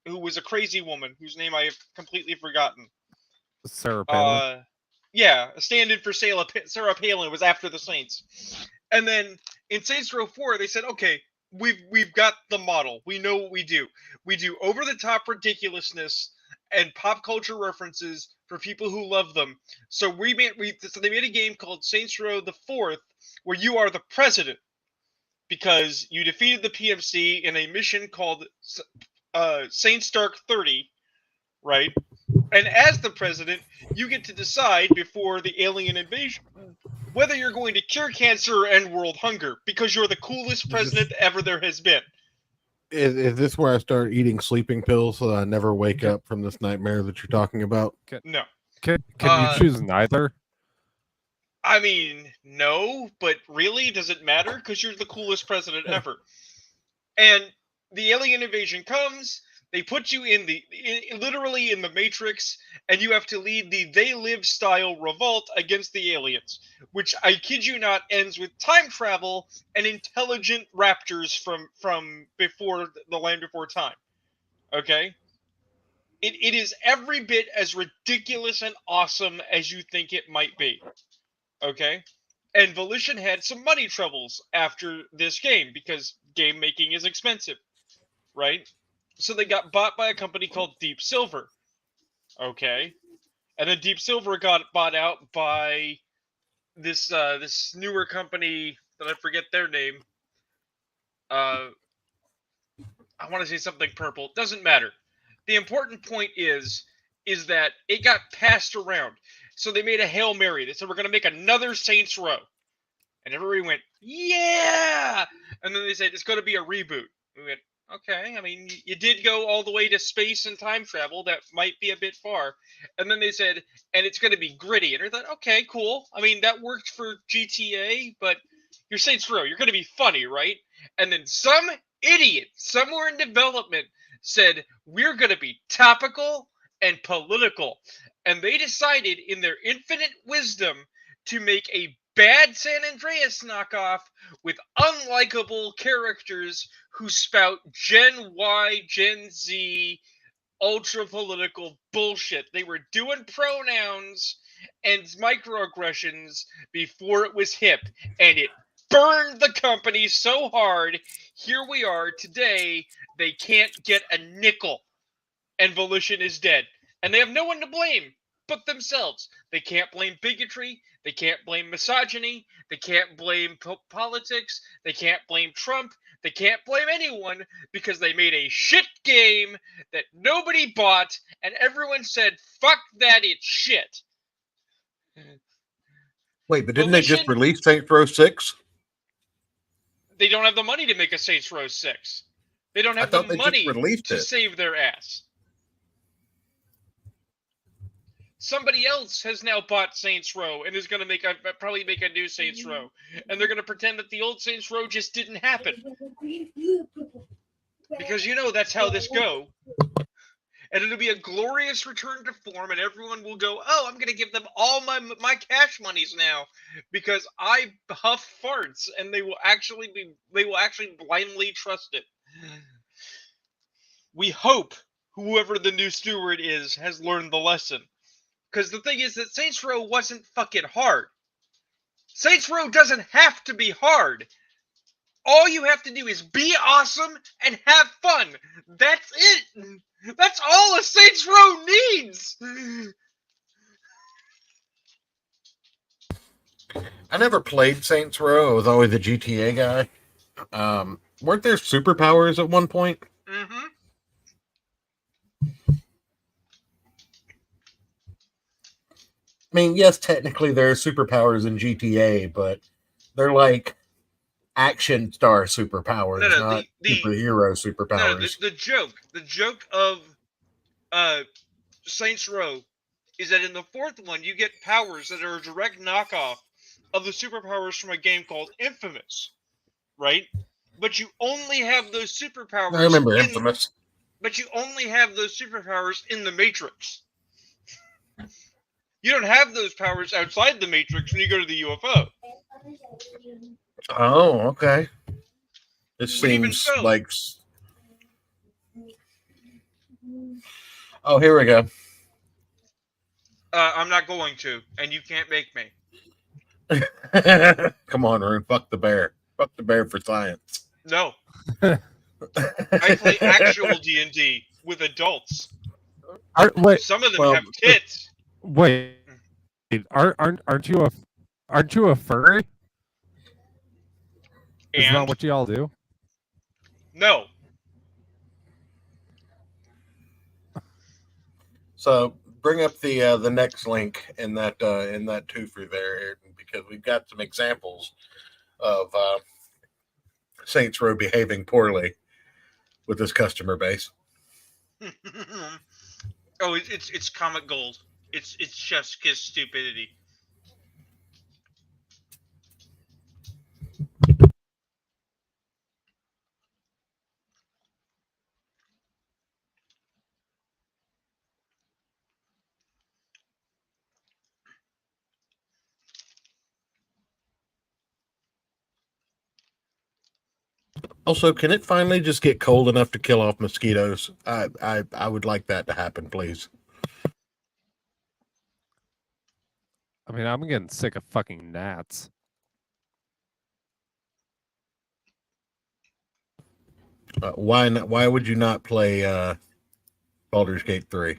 who was a crazy woman, whose name I have completely forgotten. Sarah Palin. Yeah, a stand-in for Sarah Palin was after the Saints. And then in Saints Row 4, they said, okay, we've got the model. We know what we do. We do over-the-top ridiculousness and pop culture references for people who love them. So they made a game called Saints Row the 4th, where you are the president, because you defeated the PMC in a mission called Saints Dark 30, right? And as the president, you get to decide before the alien invasion whether you're going to cure cancer or end world hunger, because you're the coolest president ever there has been. Is this where I start eating sleeping pills so that I never wake up from this nightmare that you're talking about? No. Can you choose neither? I mean, no, but really, does it matter? Because you're the coolest president ever. And the alien invasion comes, they put you literally in the Matrix, and you have to lead the They Live style revolt against the aliens, which, I kid you not, ends with time travel and intelligent raptors from before the land before time. Okay? It is every bit as ridiculous and awesome as you think it might be. Okay? And Volition had some money troubles after this game, because game making is expensive. Right? So they got bought by a company called Deep Silver. Okay. And then Deep Silver got bought out by this newer company that I forget their name. I want to say something purple. Doesn't matter. The important point is that it got passed around. So they made a Hail Mary. They said we're gonna make another Saints Row. And everybody went, yeah! And then they said it's gonna be a reboot. We went, okay, I mean, you did go all the way to space and time travel. That might be a bit far. And then they said, and it's going to be gritty. And I thought, okay, cool. I mean, that worked for GTA, but you're Saints Row. You're going to be funny, right? And then some idiot somewhere in development said, we're going to be topical and political. And they decided, in their infinite wisdom, to make a bad San Andreas knockoff with unlikable characters who spout Gen Y, Gen Z, ultra political bullshit. They were doing pronouns and microaggressions before it was hip, and it burned the company so hard. Here we are today. They can't get a nickel, and Volition is dead. And they have no one to blame but themselves. They can't blame bigotry. They can't blame misogyny. They can't blame politics. They can't blame Trump. They can't blame anyone because they made a shit game that nobody bought, and everyone said, fuck that, it's shit. Wait, but didn't they just release Saints Row 6? They don't have the money to make a Saints Row 6. They don't have the money to save their ass. Somebody else has now bought Saints Row and is going to probably make a new Saints Row. And they're going to pretend that the old Saints Row just didn't happen. Because that's how this go. And it'll be a glorious return to form, and everyone will go, oh, I'm going to give them all my cash monies now because I huff farts, and they will actually blindly trust it. We hope whoever the new steward is has learned the lesson. Because the thing is that Saints Row wasn't fucking hard. Saints Row doesn't have to be hard. All you have to do is be awesome and have fun. That's it. That's all a Saints Row needs. I never played Saints Row. I was always a GTA guy. Weren't there superpowers at one point? Mm-hmm. I mean, yes, technically there are superpowers in GTA, but they're like action star superpowers, not superhero superpowers. The joke of Saints Row is that in the fourth one you get powers that are a direct knockoff of the superpowers from a game called Infamous, right? But you only have those superpowers. I remember Infamous. But you only have those superpowers in the Matrix. You don't have those powers outside the Matrix when you go to the UFO. Oh, okay. This seems like... Oh, here we go. I'm not going to, and you can't make me. Come on, Rune. Fuck the bear. Fuck the bear for science. No. I play actual D&D with adults. Some of them have tits. Wait, aren't you a furry? Is that what y'all do? No. So bring up the next link in that twofer there, Ayrton, because we've got some examples of Saints Row behaving poorly with this customer base. Oh, it's comic gold. It's chef's kiss stupidity. Also, can it finally just get cold enough to kill off mosquitoes? I would like that to happen, please. I mean, I'm getting sick of fucking gnats. Why not? Why would you not play Baldur's Gate 3?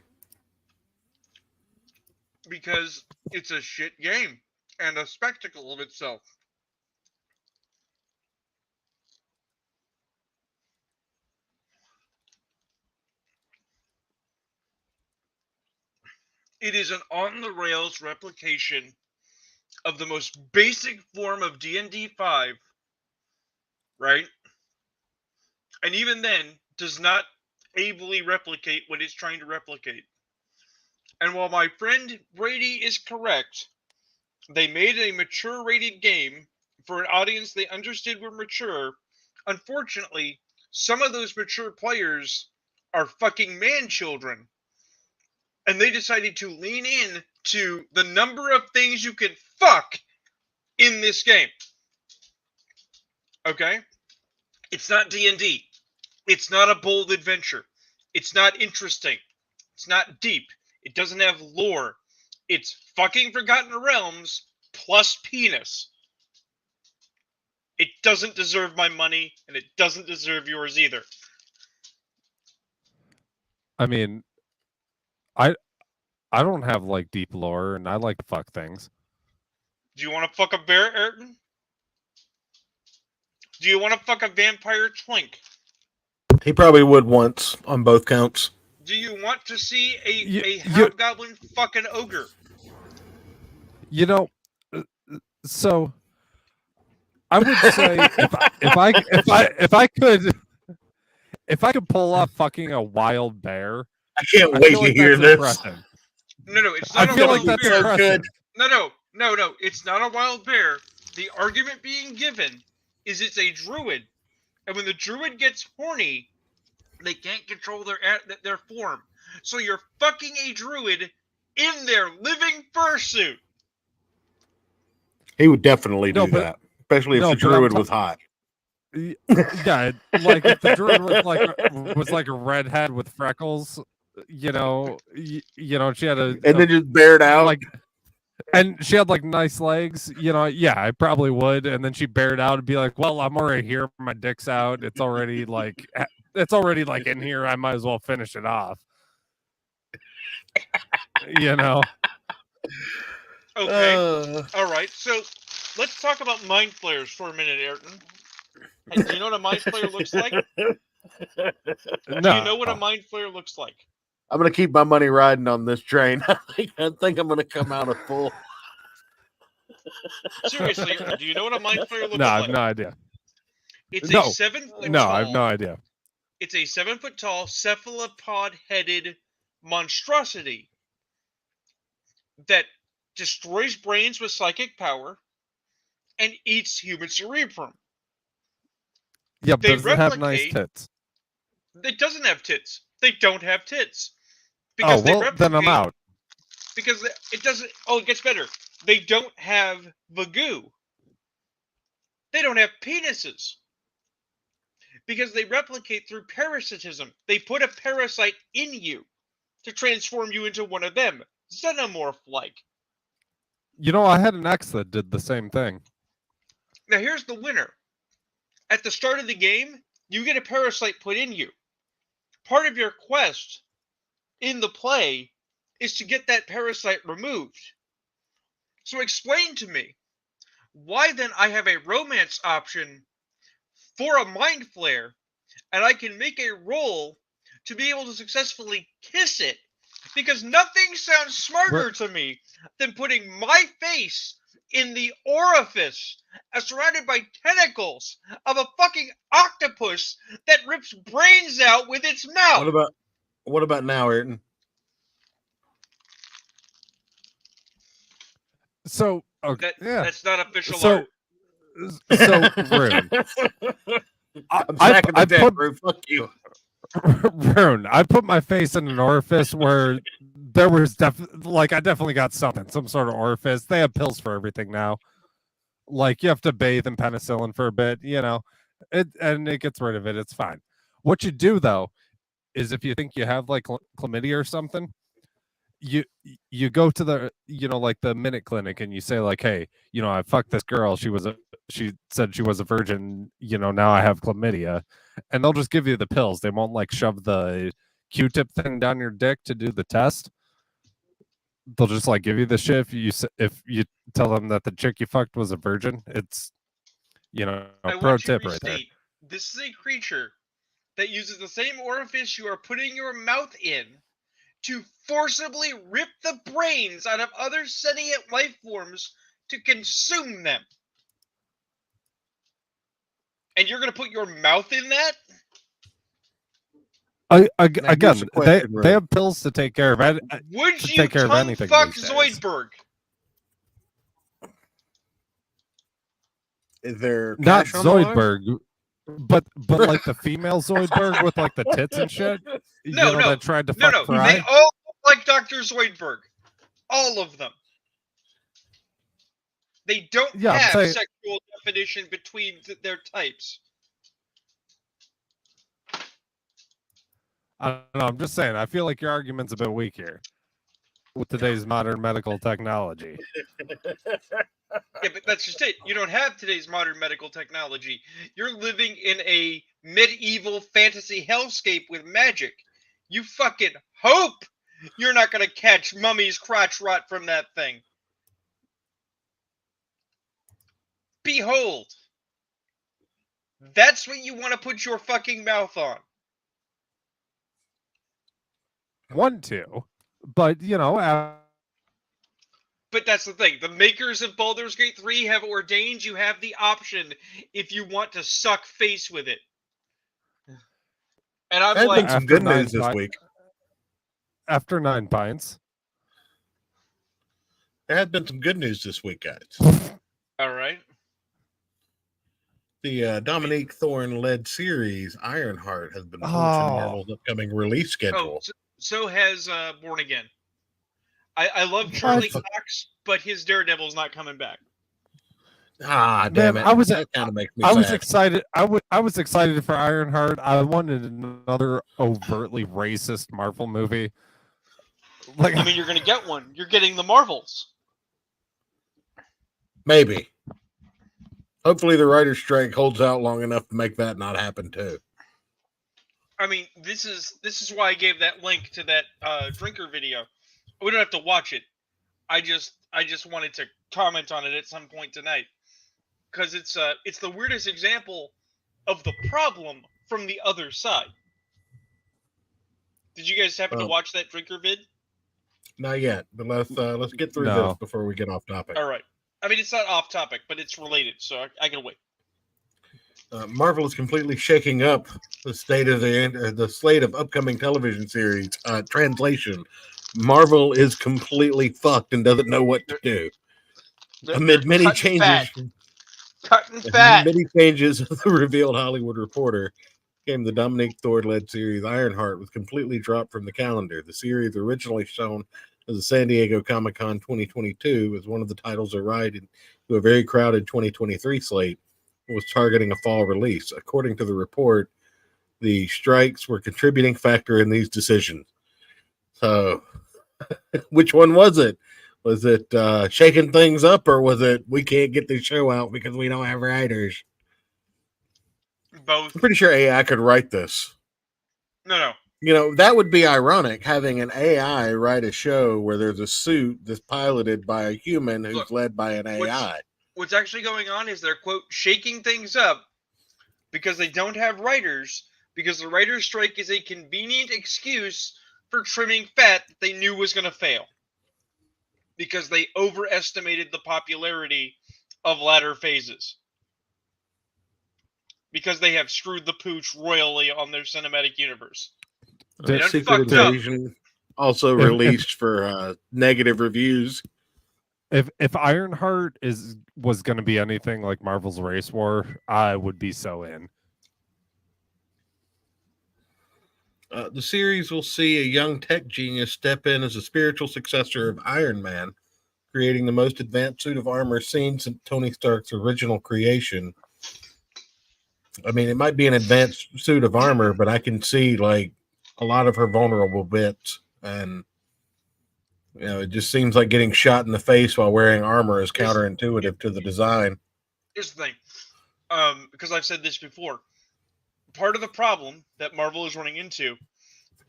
Because it's a shit game and a spectacle of itself. It is an on-the-rails replication of the most basic form of D&D 5, right? And even then, does not ably replicate what it's trying to replicate. And while my friend Brady is correct, they made a mature-rated game for an audience they understood were mature. Unfortunately, some of those mature players are fucking man-children. And they decided to lean in to the number of things you can fuck in this game. Okay? It's not D&D. It's not a bold adventure. It's not interesting. It's not deep. It doesn't have lore. It's fucking Forgotten Realms plus penis. It doesn't deserve my money, and it doesn't deserve yours either. I mean, I don't have like deep lore, and I like to fuck things. Do you want to fuck a bear, Ayrton? Do you want to fuck a vampire twink? He probably would once on both counts. Do you want to see a hobgoblin fucking ogre? You know, so I would say if I could pull off fucking a wild bear, I can't wait to hear this. Impressive. No, it's not I a feel wild like that's bear. so good. No, it's not a wild bear. The argument being given is it's a druid, and when the druid gets horny, they can't control their form. So you're fucking a druid in their living fursuit. He would definitely do that, especially if the druid was hot. Yeah, like if the druid was like a redhead with freckles, you know, she had and then just bared out, like, and she had like nice legs, you know. Yeah, I probably would. And then she bared out and be like, "Well, I'm already here. My dick's out. It's already like in here. I might as well finish it off." You know. Okay. All right. So let's talk about mind flayers for a minute, Ayrton. Hey, do you know what a mind flayer looks like? No. Do you know what a mind flayer looks like? I'm gonna keep my money riding on this train. I think I'm gonna come out a full. Seriously, do you know what a mind flayer looks like? No, I have no idea. It's a 7 foot No, tall, I have no idea. It's a 7 foot tall cephalopod-headed monstrosity that destroys brains with psychic power and eats human cerebrum. Yeah, but does it have nice tits? It doesn't have tits. They don't have tits. Oh, well, then I'm out. Because it doesn't... Oh, it gets better. They don't have vagoo. They don't have penises. Because they replicate through parasitism. They put a parasite in you to transform you into one of them. Xenomorph-like. You know, I had an ex that did the same thing. Now, here's the winner. At the start of the game, you get a parasite put in you. Part of your quest in the play is to get that parasite removed. So explain to me, why then I have a romance option for a mind flare, and I can make a roll to be able to successfully kiss it, because nothing sounds smarter to me than putting my face in the orifice surrounded by tentacles of a fucking octopus that rips brains out with its mouth. What about now, Ayrton? So okay, that's not official art. So Rune. Fuck you. Rune, I put my face in an orifice where there was I definitely got something, some sort of orifice. They have pills for everything now. Like, you have to bathe in penicillin for a bit, you know, and it gets rid of it. It's fine. What you do though is, if you think you have like chlamydia or something, you go to the, you know, like the Minute Clinic, and you say like, "Hey, you know, I fucked this girl. She was she said she was a virgin, now I have chlamydia, and they'll just give you the pills. They won't like shove the Q-tip thing down your dick to do the test. They'll just like give you the shit if you tell them that the chick you fucked was a virgin. It's a pro tip right there. This is a creature that uses the same orifice you are putting your mouth in to forcibly rip the brains out of other sentient life forms to consume them. And you're going to put your mouth in that? Again, they have pills to take care of it. Would you tongue fuck Zoidberg? Is there not Zoidberg, but like the female Zoidberg with like the tits and shit? No, that tried to fuck Fry? They all look like Dr. Zoidberg. All of them. They don't have sexual definition between their types. I don't know. I'm just saying. I feel like your argument's a bit weak here with today's modern medical technology. Yeah, but that's just it. You don't have today's modern medical technology. You're living in a medieval fantasy hellscape with magic. You fucking hope you're not going to catch mummy's crotch rot from that thing. Behold. That's what you want to put your fucking mouth on. Want to, but But that's the thing. The makers of Baldur's Gate 3 have ordained you have the option if you want to suck face with it. And I'm like, some good news this week. After 9 pints. There has been some good news this week, guys. All right. The Dominique Thorne-led series Ironheart has been pushed in Marvel's upcoming release schedule. So has Born Again. I love Charlie Cox, but his Daredevil's not coming back. Ah, damn it! That kind of makes me sad. Was excited. I was excited for Ironheart. I wanted another overtly racist Marvel movie. Like, I mean, you're going to get one. You're getting the Marvels. Maybe. Hopefully, the writer's strike holds out long enough to make that not happen too. I mean, this is why I gave that link to that drinker video. We don't have to watch it. I just wanted to comment on it at some point tonight because it's the weirdest example of the problem from the other side. Did you guys happen to watch that drinker vid? Not yet, but let's get through this before we get off topic. All right. I mean, it's not off topic, but it's related, so I can wait. Marvel is completely shaking up the slate of upcoming television series. Translation: Marvel is completely fucked and doesn't know what to do. Amid many changes, cutting fat. Many changes of the revealed Hollywood Reporter, came the Dominique Thorne-led series Ironheart was completely dropped from the calendar. The series, originally shown as the San Diego Comic-Con 2022, was one of the titles arrived to a very crowded 2023 slate, was targeting a fall release. According to the report, the strikes were a contributing factor in these decisions. So, which one was it? Was it shaking things up, or was it we can't get the show out because we don't have writers? Both. I'm pretty sure AI could write this. No. That would be ironic, having an AI write a show where there's a suit that's piloted by a human who's led by an AI. What's actually going on is they're, quote, shaking things up because they don't have writers, because the writer's strike is a convenient excuse for trimming fat that they knew was going to fail. Because they overestimated the popularity of latter phases. Because they have screwed the pooch royally on their cinematic universe. Secret Invasion also released for negative reviews. If Ironheart was going to be anything like Marvel's Race War, I would be so in. The series will see a young tech genius step in as a spiritual successor of Iron Man, creating the most advanced suit of armor seen since Tony Stark's original creation. I mean, it might be an advanced suit of armor, but I can see like a lot of her vulnerable bits, and it just seems like getting shot in the face while wearing armor is counterintuitive to the design. Here's the thing. Because I've said this before. Part of the problem that Marvel is running into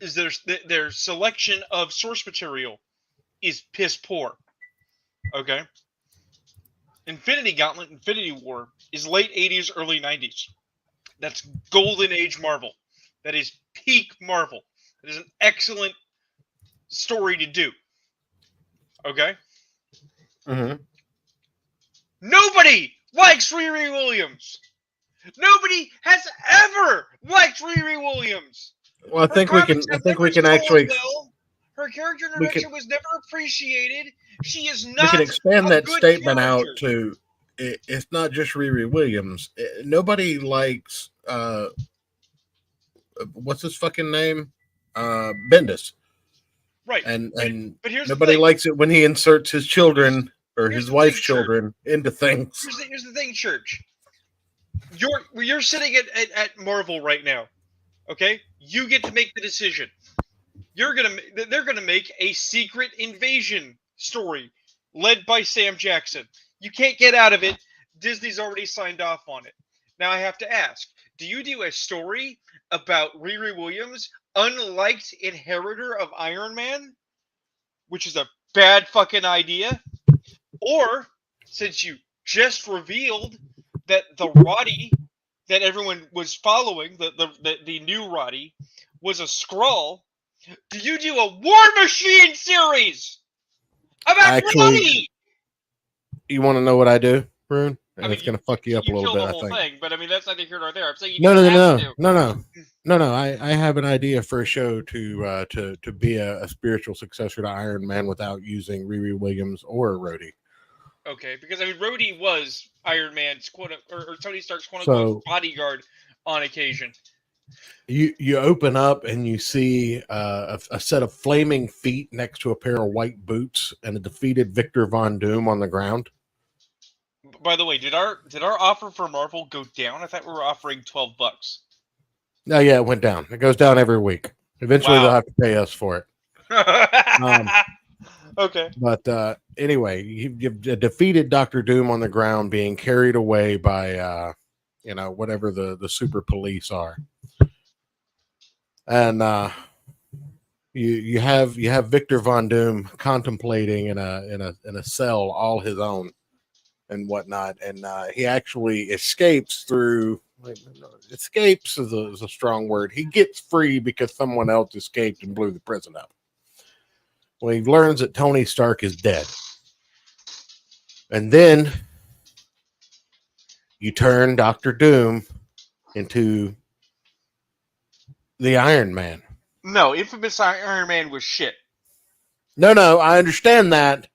is their selection of source material is piss poor. Okay? Infinity Gauntlet, Infinity War is late 80s, early 90s. That's golden age Marvel. That is peak Marvel. That is an excellent story to do. Okay? Mm-hmm. Nobody likes Riri Williams. Nobody has ever liked Riri Williams. Well, I think we can actually. Well. Her character introduction was never appreciated. She is not. We can expand that statement character. out to. It's not just Riri Williams. Nobody likes. What's his fucking name? Bendis. Right. And but here's nobody likes it when he inserts his children or his wife's children into things. Here's the thing, Church. You're sitting at Marvel right now. Okay? You get to make the decision. They're gonna make a secret invasion story led by Sam Jackson. You can't get out of it. Disney's already signed off on it. Now I have to ask, do you do a story about Riri Williams, unliked inheritor of Iron Man, which is a bad fucking idea? Or, since you just revealed that the Roddy that everyone was following, the new Roddy, was a Skrull, do you do a War Machine series about Roddy? You want to know what I do, Rune? And it's going to fuck you up a little bit, I think. Thing, but I mean, that's neither here nor there. I'm saying No. I have an idea for a show to be a spiritual successor to Iron Man without using Riri Williams or Rhodey. Okay, because I mean, Rhodey was Iron Man's or Tony Stark's quote unquote bodyguard on occasion. You open up and you see a set of flaming feet next to a pair of white boots and a defeated Victor Von Doom on the ground. By the way, did our offer for Marvel go down? I thought we were offering $12. No, yeah, it went down. It goes down every week. Eventually, they'll have to pay us for it. Okay. But anyway, you've defeated Dr. Doom on the ground, being carried away by whatever the super police are, and you have Victor Von Doom contemplating in a cell all his own and whatnot, and he actually escapes through. Escapes is a strong word. He gets free because someone else escaped and blew the prison up. Well, he learns that Tony Stark is dead. And then you turn Dr. Doom into the Iron Man. No, Infamous Iron Man was shit. No, I understand that.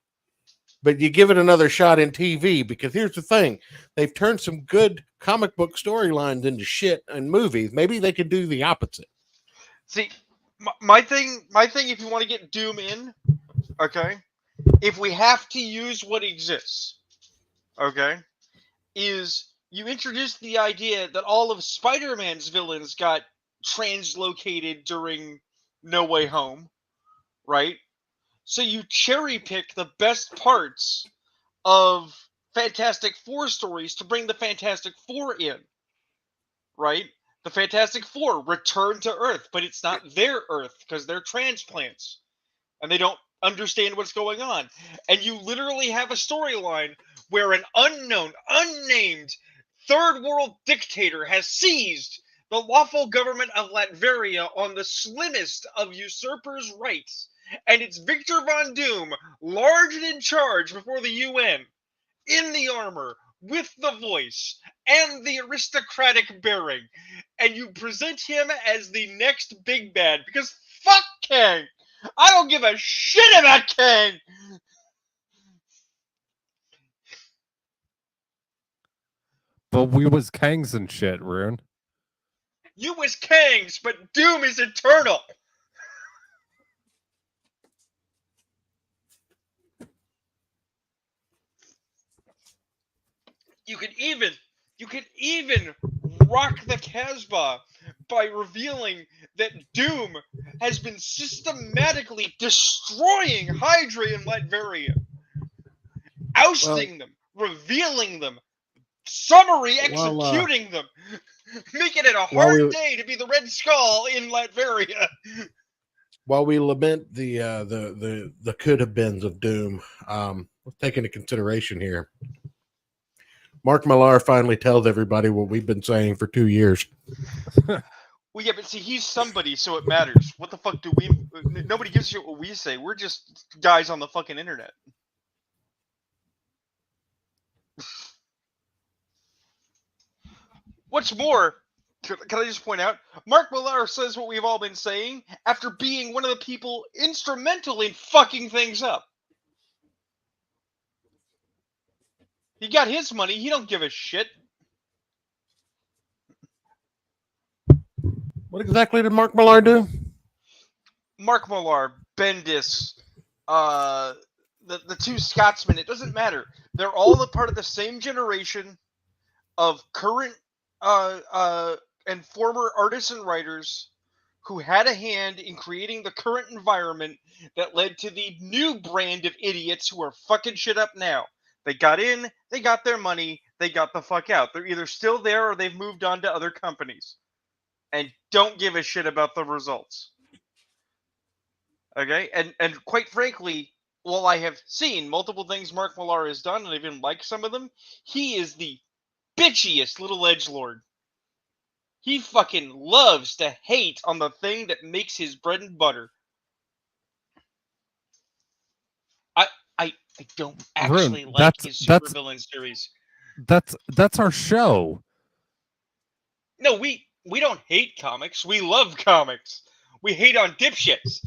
But you give it another shot in TV, because here's the thing. They've turned some good comic book storylines into shit in movies. Maybe they could do the opposite. See, my thing, if you want to get Doom in, okay, if we have to use what exists, okay, is you introduce the idea that all of Spider-Man's villains got translocated during No Way Home, right? So you cherry pick the best parts of Fantastic Four stories to bring the Fantastic Four in, right? The Fantastic Four return to Earth, but it's not their Earth because they're transplants and they don't understand what's going on. And you literally have a storyline where an unknown, unnamed third world dictator has seized the lawful government of Latveria on the slimmest of usurpers' rights. And it's Victor Von Doom, large and in charge before the UN, in the armor, with the voice, and the aristocratic bearing. And you present him as the next big bad, because fuck Kang! I don't give a shit about Kang! But we was Kangs and shit, Rune. You was Kangs, but Doom is eternal! You could even rock the Casbah by revealing that Doom has been systematically destroying Hydra in Latveria, ousting them, revealing them, summary Well, executing them, making it a while hard we- day to be the Red Skull in Latveria. While we lament the could have beens of Doom, let's take into consideration here. Mark Millar finally tells everybody what we've been saying for 2 years. Well, yeah, but see, he's somebody, so it matters. What the fuck do we? Nobody gives a shit what we say. We're just guys on the fucking internet. What's more, can I just point out, Mark Millar says what we've all been saying after being one of the people instrumental in fucking things up. He got his money. He don't give a shit. What exactly did Mark Millar do? Mark Millar, Bendis, the two Scotsmen, it doesn't matter. They're all a part of the same generation of current and former artists and writers who had a hand in creating the current environment that led to the new brand of idiots who are fucking shit up now. They got in, they got their money, they got the fuck out. They're either still there or they've moved on to other companies and don't give a shit about the results. Okay? And quite frankly, while I have seen multiple things Mark Millar has done, and I even like some of them, he is the bitchiest little edgelord. He fucking loves to hate on the thing that makes his bread and butter. I don't actually like his supervillain series. That's our show. No, we don't hate comics. We love comics. We hate on dipshits.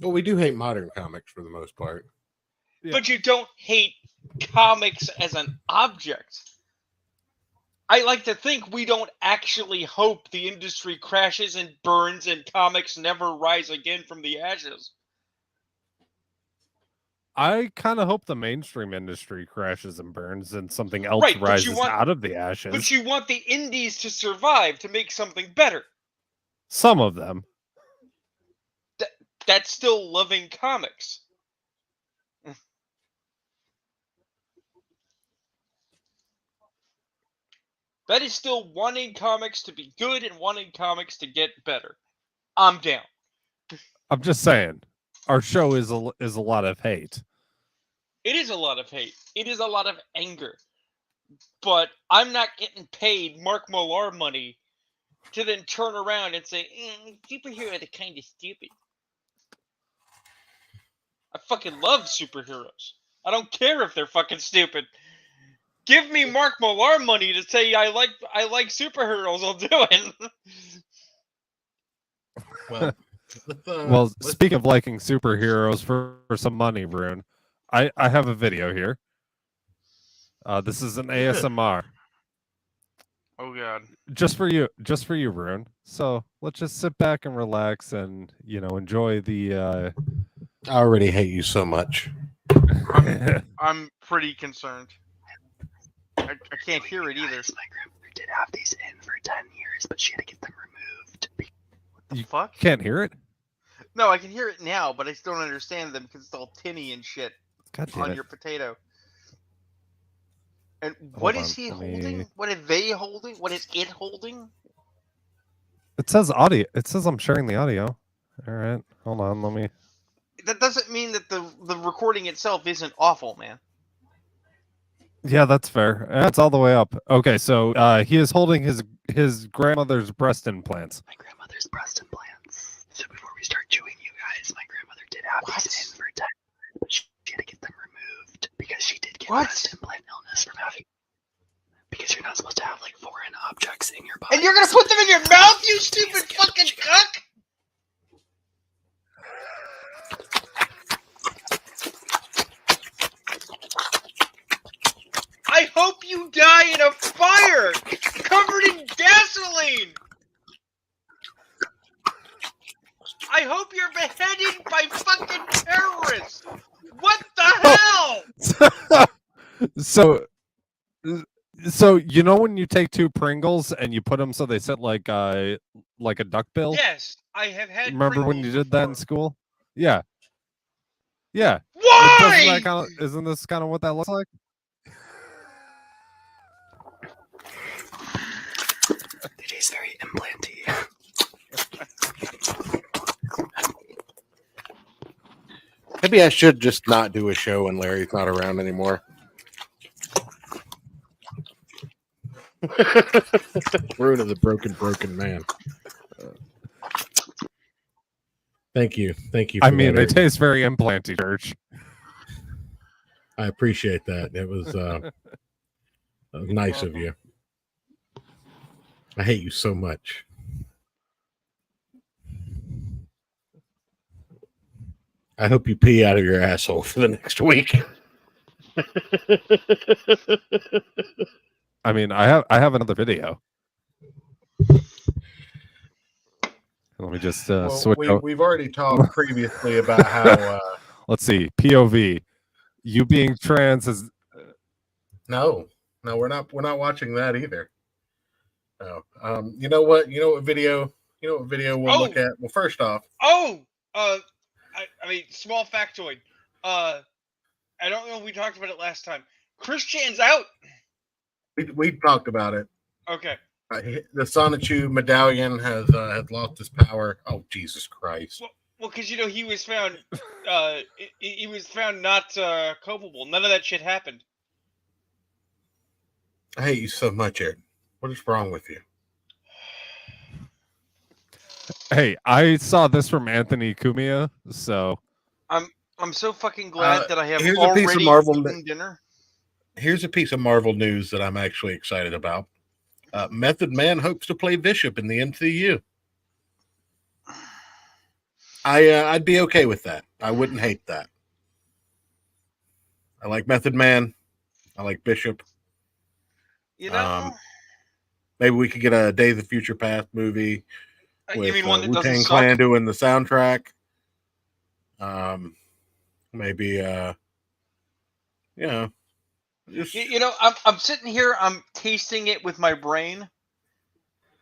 Well, we do hate modern comics for the most part. Yeah. But you don't hate comics as an object. I like to think we don't actually hope the industry crashes and burns and comics never rise again from the ashes. I kind of hope the mainstream industry crashes and burns and something else Right, rises out of the ashes. But you want the indies to survive to make something better. Some of them. That's still loving comics. That is still wanting comics to be good and wanting comics to get better. I'm down. I'm just saying, our show is a lot of hate. It is a lot of hate. It is a lot of anger. But I'm not getting paid Mark Millar money to then turn around and say, superheroes are kind of stupid. I fucking love superheroes. I don't care if they're fucking stupid. Give me Mark Millar money to say I like superheroes. I'll do it. Well, speaking of liking superheroes for some money, Rune, I have a video here. This is an ASMR. Oh god. Just for you, Rune. So let's just sit back and relax and enjoy the. I already hate you so much. I'm pretty concerned. I can't hear it either. My grandmother did have these in for 10 years, but she had to get them removed. What the fuck? Can't hear it? No, I can hear it now, but I still don't understand them because it's all tinny and shit on your potato. And what is he holding? What are they holding? What is it holding? It says audio. It says I'm sharing the audio. All right, hold on. Let me. That doesn't mean that the recording itself isn't awful, man. Yeah, that's fair. That's all the way up. Okay, so he is holding his grandmother's breast implants. My grandmother's breast implants. So before we start chewing you guys, my grandmother did have these in for 10 years, but she had to get them removed because she did get breast implant illness from having. Because you're not supposed to have like foreign objects in your body. And you're gonna put them in your mouth, you stupid fucking cuck! I hope you die in a fire covered in gasoline. I hope you're beheaded by fucking terrorists. What the hell? So when you take two Pringles and you put them so they sit like a duckbill? Yes, I have had. Remember Pringles when you did before. that in school? Yeah. Yeah. Why? Isn't this kind of what that looks like? tastes very implanty. Maybe I should just not do a show when Larry's not around anymore. Rune is a broken man. Thank you. I mean, they taste very implanty, Church. I appreciate that. It was nice of you. I hate you so much. I hope you pee out of your asshole for the next week. I mean, I have another video. Let me just switch. We've already talked previously about how. Let's see. POV. You being trans is. No, we're not watching that either. No. You know what video we'll look at? Well, first off. I mean, small factoid. I don't know if we talked about it last time. Christian's out. We talked about it. Okay. The Sonichu medallion has lost his power. Oh, Jesus Christ! Well, because he was found, he was found not culpable. None of that shit happened. I hate you so much, Ayrton. What is wrong with you? Hey, I saw this from Anthony Cumia, so I'm so fucking glad that I have here's already a piece of Marvel eaten dinner. Here's a piece of Marvel news that I'm actually excited about. Method Man hopes to play Bishop in the MCU. I'd be okay with that. I wouldn't hate that. I like Method Man. I like Bishop. Maybe we could get a Days of Future Past movie with you mean one that Wu-Tang doesn't Clan suck? doing the soundtrack. Maybe just I'm sitting here, I'm tasting it with my brain,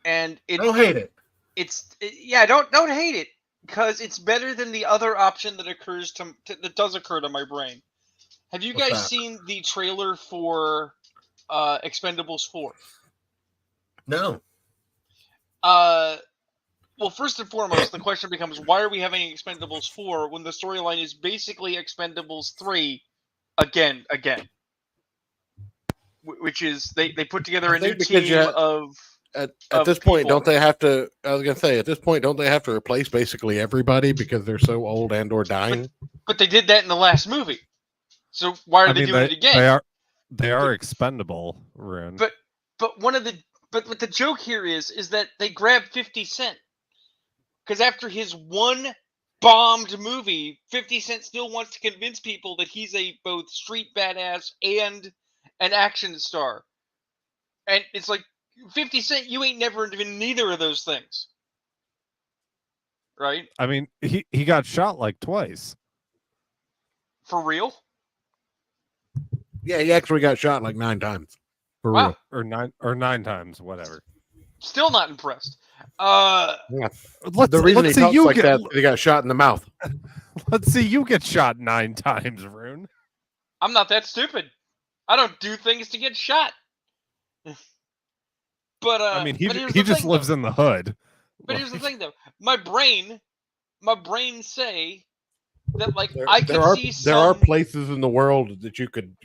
and don't hate it. Don't hate it, because it's better than the other option that occurs that does occur to my brain. Have you What's guys that? seen the trailer for Expendables 4? No. Well, first and foremost, the question becomes, why are we having Expendables 4 when the storyline is basically Expendables 3 again? Which is, they put together a new team of... At this point, don't they have to? I was gonna say, at this point, don't they have to replace basically everybody because they're so old and/or dying? But they did that in the last movie, so why are they doing it again? They are expendable, Rune. But what the joke here is that they grabbed 50 Cent because after his one bombed movie, 50 Cent still wants to convince people that he's a both street badass and an action star, and it's like, 50 Cent, you ain't never been neither of those things. Right? I mean, he got shot like twice. For real? Yeah, he actually got shot like 9 times. For Wow. real. Or nine times, whatever. Still not impressed. Yeah. The reason he talks like that, he got shot in the mouth. Let's see you get shot 9 times, Rune. I'm not that stupid. I don't do things to get shot. But I mean, he just lives in the hood. But here's the thing, though. My brain say that, like, there are places in the world that you could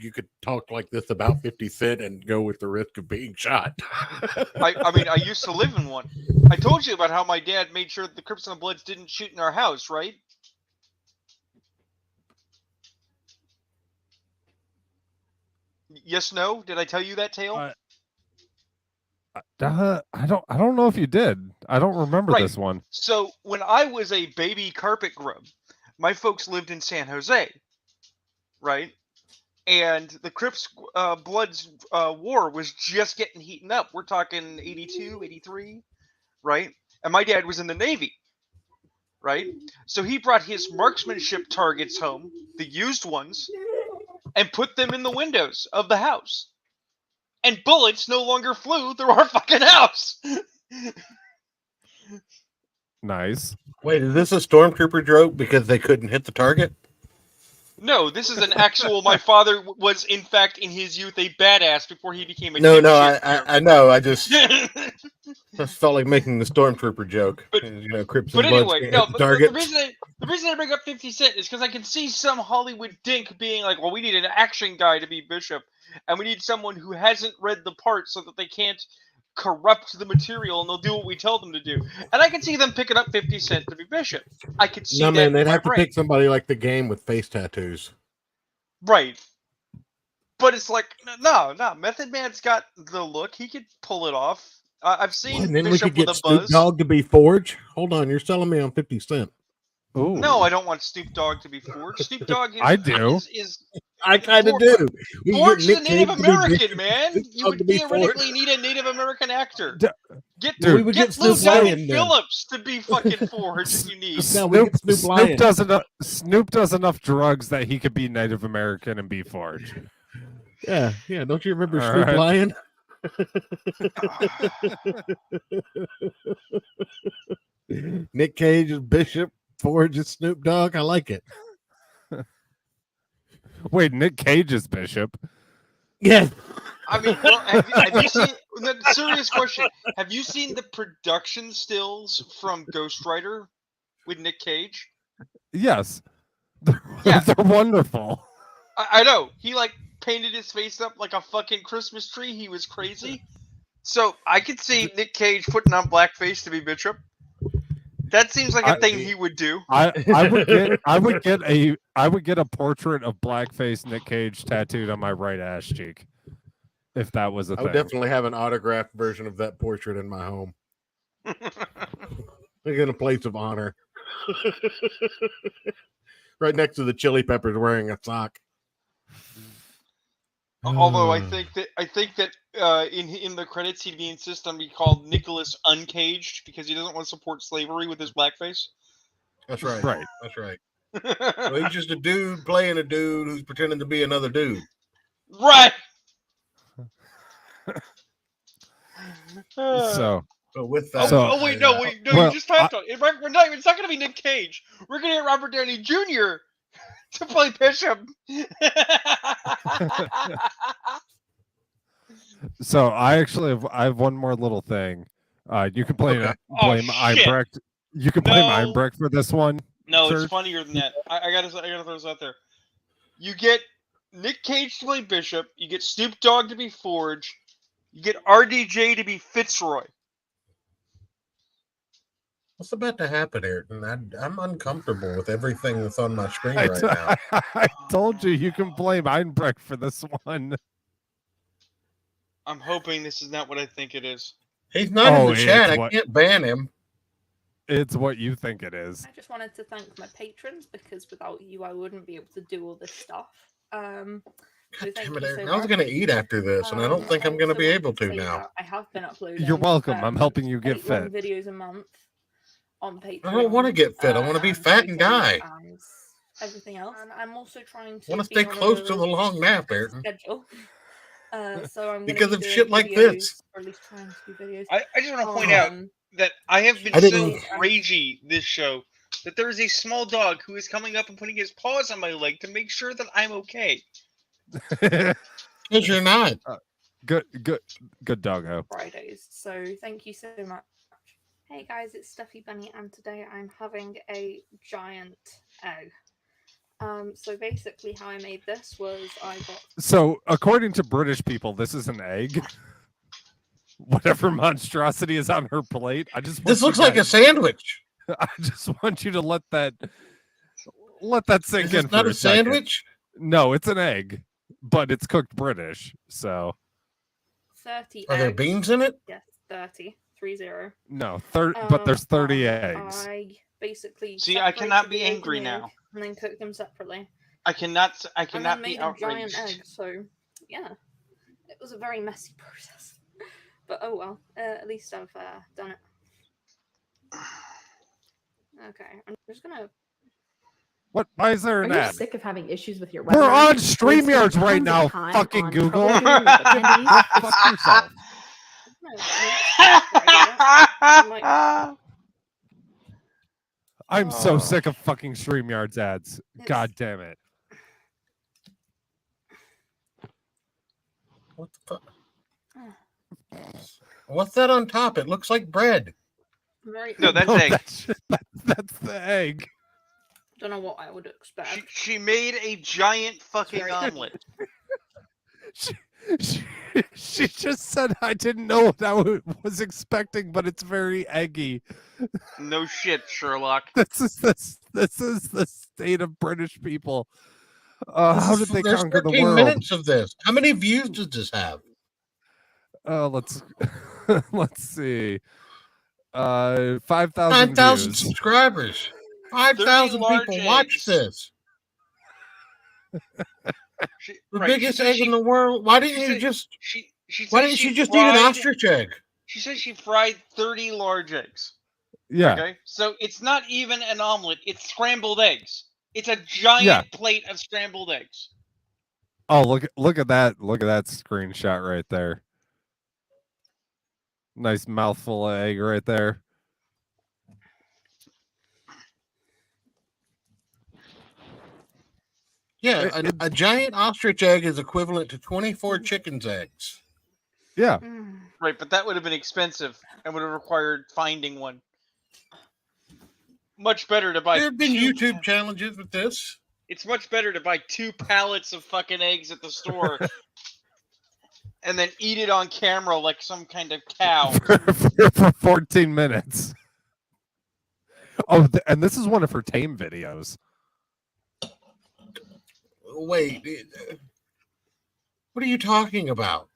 talk like this about 50 Cent and go with the risk of being shot. I mean, I used to live in one. I told you about how my dad made sure that the Crips and the Bloods didn't shoot in our house, right? Yes, no? Did I tell you that tale? I don't know if you did. I don't remember this one. So when I was a baby carpet grub, my folks lived in San Jose, right? And the Crips Bloods war was just getting heating up. We're talking 82, 83, right? And my dad was in the Navy, right? So he brought his marksmanship targets home, the used ones, and put them in the windows of the house. And bullets no longer flew through our fucking house. Nice. Wait, is this a stormtrooper joke because they couldn't hit the target? No, this is an actual. My father was, in fact, in his youth, a badass before he became a. No, I know. I just I felt like making the stormtrooper joke. But- You know, Crips But and Bloods anyway, can't no. hit the But target. the reason I bring up 50 Cent is because I can see some Hollywood dink being like, "Well, we need an action guy to be Bishop, and we need someone who hasn't read the part so that they can't corrupt the material and they'll do what we tell them to do." And I can see them picking up 50 Cent to be Bishop. I could see No, that. man, they'd in my have to brain. pick somebody like the Game with face tattoos. Right. But it's like, no. Method Man's got the look. He could pull it off. I've seen And then we Bishop could get with a Snoop buzz. Dogg to be Forge. Hold on, you're selling me on 50 Cent. Ooh. No, I don't want Snoop Dogg to be Forge. Snoop Dogg is, I do. is I kind of Forge- do. We can Forge is get a Nick Native Cage to be American, Bishop, man. Snoop You Dogg would to be theoretically Forge. need a Native American actor. D- Get Well, we would get get Blue Snoop Diamond Lion then. Phillips to be fucking Forge if you need. No, we get Snoop Lion. Snoop does enough drugs that he could be Native American and be Forge. Yeah. Don't you remember All Snoop right. Lion? Nick Cage is Bishop. Forge is Snoop Dogg. I like it. Wait, Nick Cage is Bishop. Yeah. I mean, well, have you seen? Serious question. Have you seen the production stills from Ghost Rider with Nick Cage? Yes. Yeah. They're wonderful. I know. He like painted his face up like a fucking Christmas tree. He was crazy. So I could see Nick Cage putting on blackface to be Bishop. That seems like a thing he would do. I would get a portrait of blackface Nick Cage tattooed on my right ass cheek. If that was a I thing. would definitely have an autographed version of that portrait in my home. Like in a place of honor. Right next to the Chili Peppers wearing a sock. Although I think that in the credits he'd be insist on being called Nicholas Uncaged because he doesn't want to support slavery with his blackface. That's right. Right. That's right. So he's just a dude playing a dude who's pretending to be another dude. Right. So with that, wait, no, well, you just typed on it. It's not going to be Nick Cage. We're going to get Robert Downey Jr. to play Bishop. So I have one more little thing. You can blame shit. Einbrecht. You can blame Einbrecht for this one. No, Church. it's funnier than that. I gotta throw this out there. You get Nick Cage to play Bishop. You get Snoop Dogg to be Forge. You get RDJ to be Fitzroy. What's about to happen, Ayrton? I'm uncomfortable with everything that's on my screen right now. I told you can blame Einbrecht for this one. I'm hoping this is not what I think it is. He's not in the chat. I can't ban him. It's what you think it is. I just wanted to thank my patrons because without you, I wouldn't be able to do all this stuff. God damn it, Ayrton. I was going to eat after this, and I don't think I'm going to be able to now. I have been uploading. You're welcome. I'm helping you get fit. Videos a month on Patreon. I don't want to get fit. I want to be fat and die. And everything else. And I'm also trying to. I want to stay close to the long nap, Ayrton. Schedule. So I'm because of shit like this. Or at least trying to do videos. I just want to point out that I have been so ragey this show that there is a small dog who is coming up and putting his paws on my leg to make sure that I'm okay. Because you're not. Good doggo. Fridays. So thank you so much. Hey guys, it's Stuffy Bunny, and today I'm having a giant egg. So basically how I made this was So according to British people, this is an egg. Whatever monstrosity is on her plate. This looks like a sandwich. I just want you to let that sink in. It's not a sandwich? No, it's an egg, but it's cooked British. So 30 Are there beans in it? Yes, 30. 30. No, but there's 30 eggs. I basically I cannot be angry now. And then cook them separately. I cannot And then be made outraged. a giant egg, so yeah. It was a very messy process. But oh well, at least I've done it. Okay, I'm just gonna. What? Why is there an Are you ad? sick of having issues with your We're webinar? on StreamYards right now. Fucking Google. Fuck yourself. I'm so sick of fucking StreamYards ads. God damn it. What the fuck? What's that on top? It looks like bread. Very No, that's egg. That's the egg. Don't know what I would expect. She made a giant fucking very- omelet. She just said, I didn't know what I was expecting, but it's very eggy. No shit, Sherlock. This is the state of British people. How did they There's conquer the 13 world? minutes of this. How many views does this have? Let's see. 5,000 9,000 views. subscribers. 5,000 large people watch eggs. this. The Right, biggest she said egg she- in the world. Why didn't she you said- just? She Why said didn't she you just eat an fried- ostrich egg? She said she fried 30 large eggs. Yeah. Okay, so it's not even an omelet; it's scrambled eggs. It's a giant plate of scrambled eggs. Oh, look at that! Look at that screenshot right there. Nice mouthful of egg right there. Yeah, a giant ostrich egg is equivalent to 24 chicken's eggs. Yeah. Right, but that would have been expensive and would have required finding one. Much better to buy. There have been YouTube challenges with this. It's much better to buy 2 pallets of fucking eggs at the store and then eat it on camera like some kind of cow. for 14 minutes. Oh, and this is one of her tame videos. Wait, what are you talking about?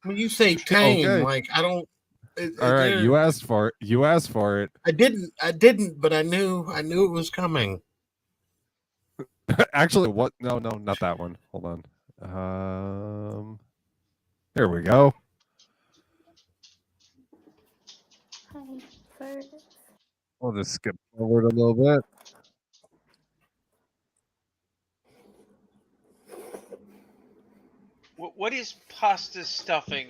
When you say tame, Okay. like I don't. All right, you asked for it. You asked for it. I didn't, but I knew it was coming. Actually, what? No, not that one. Hold on. Here we go. We'll just skip forward a little bit. What is pasta stuffing?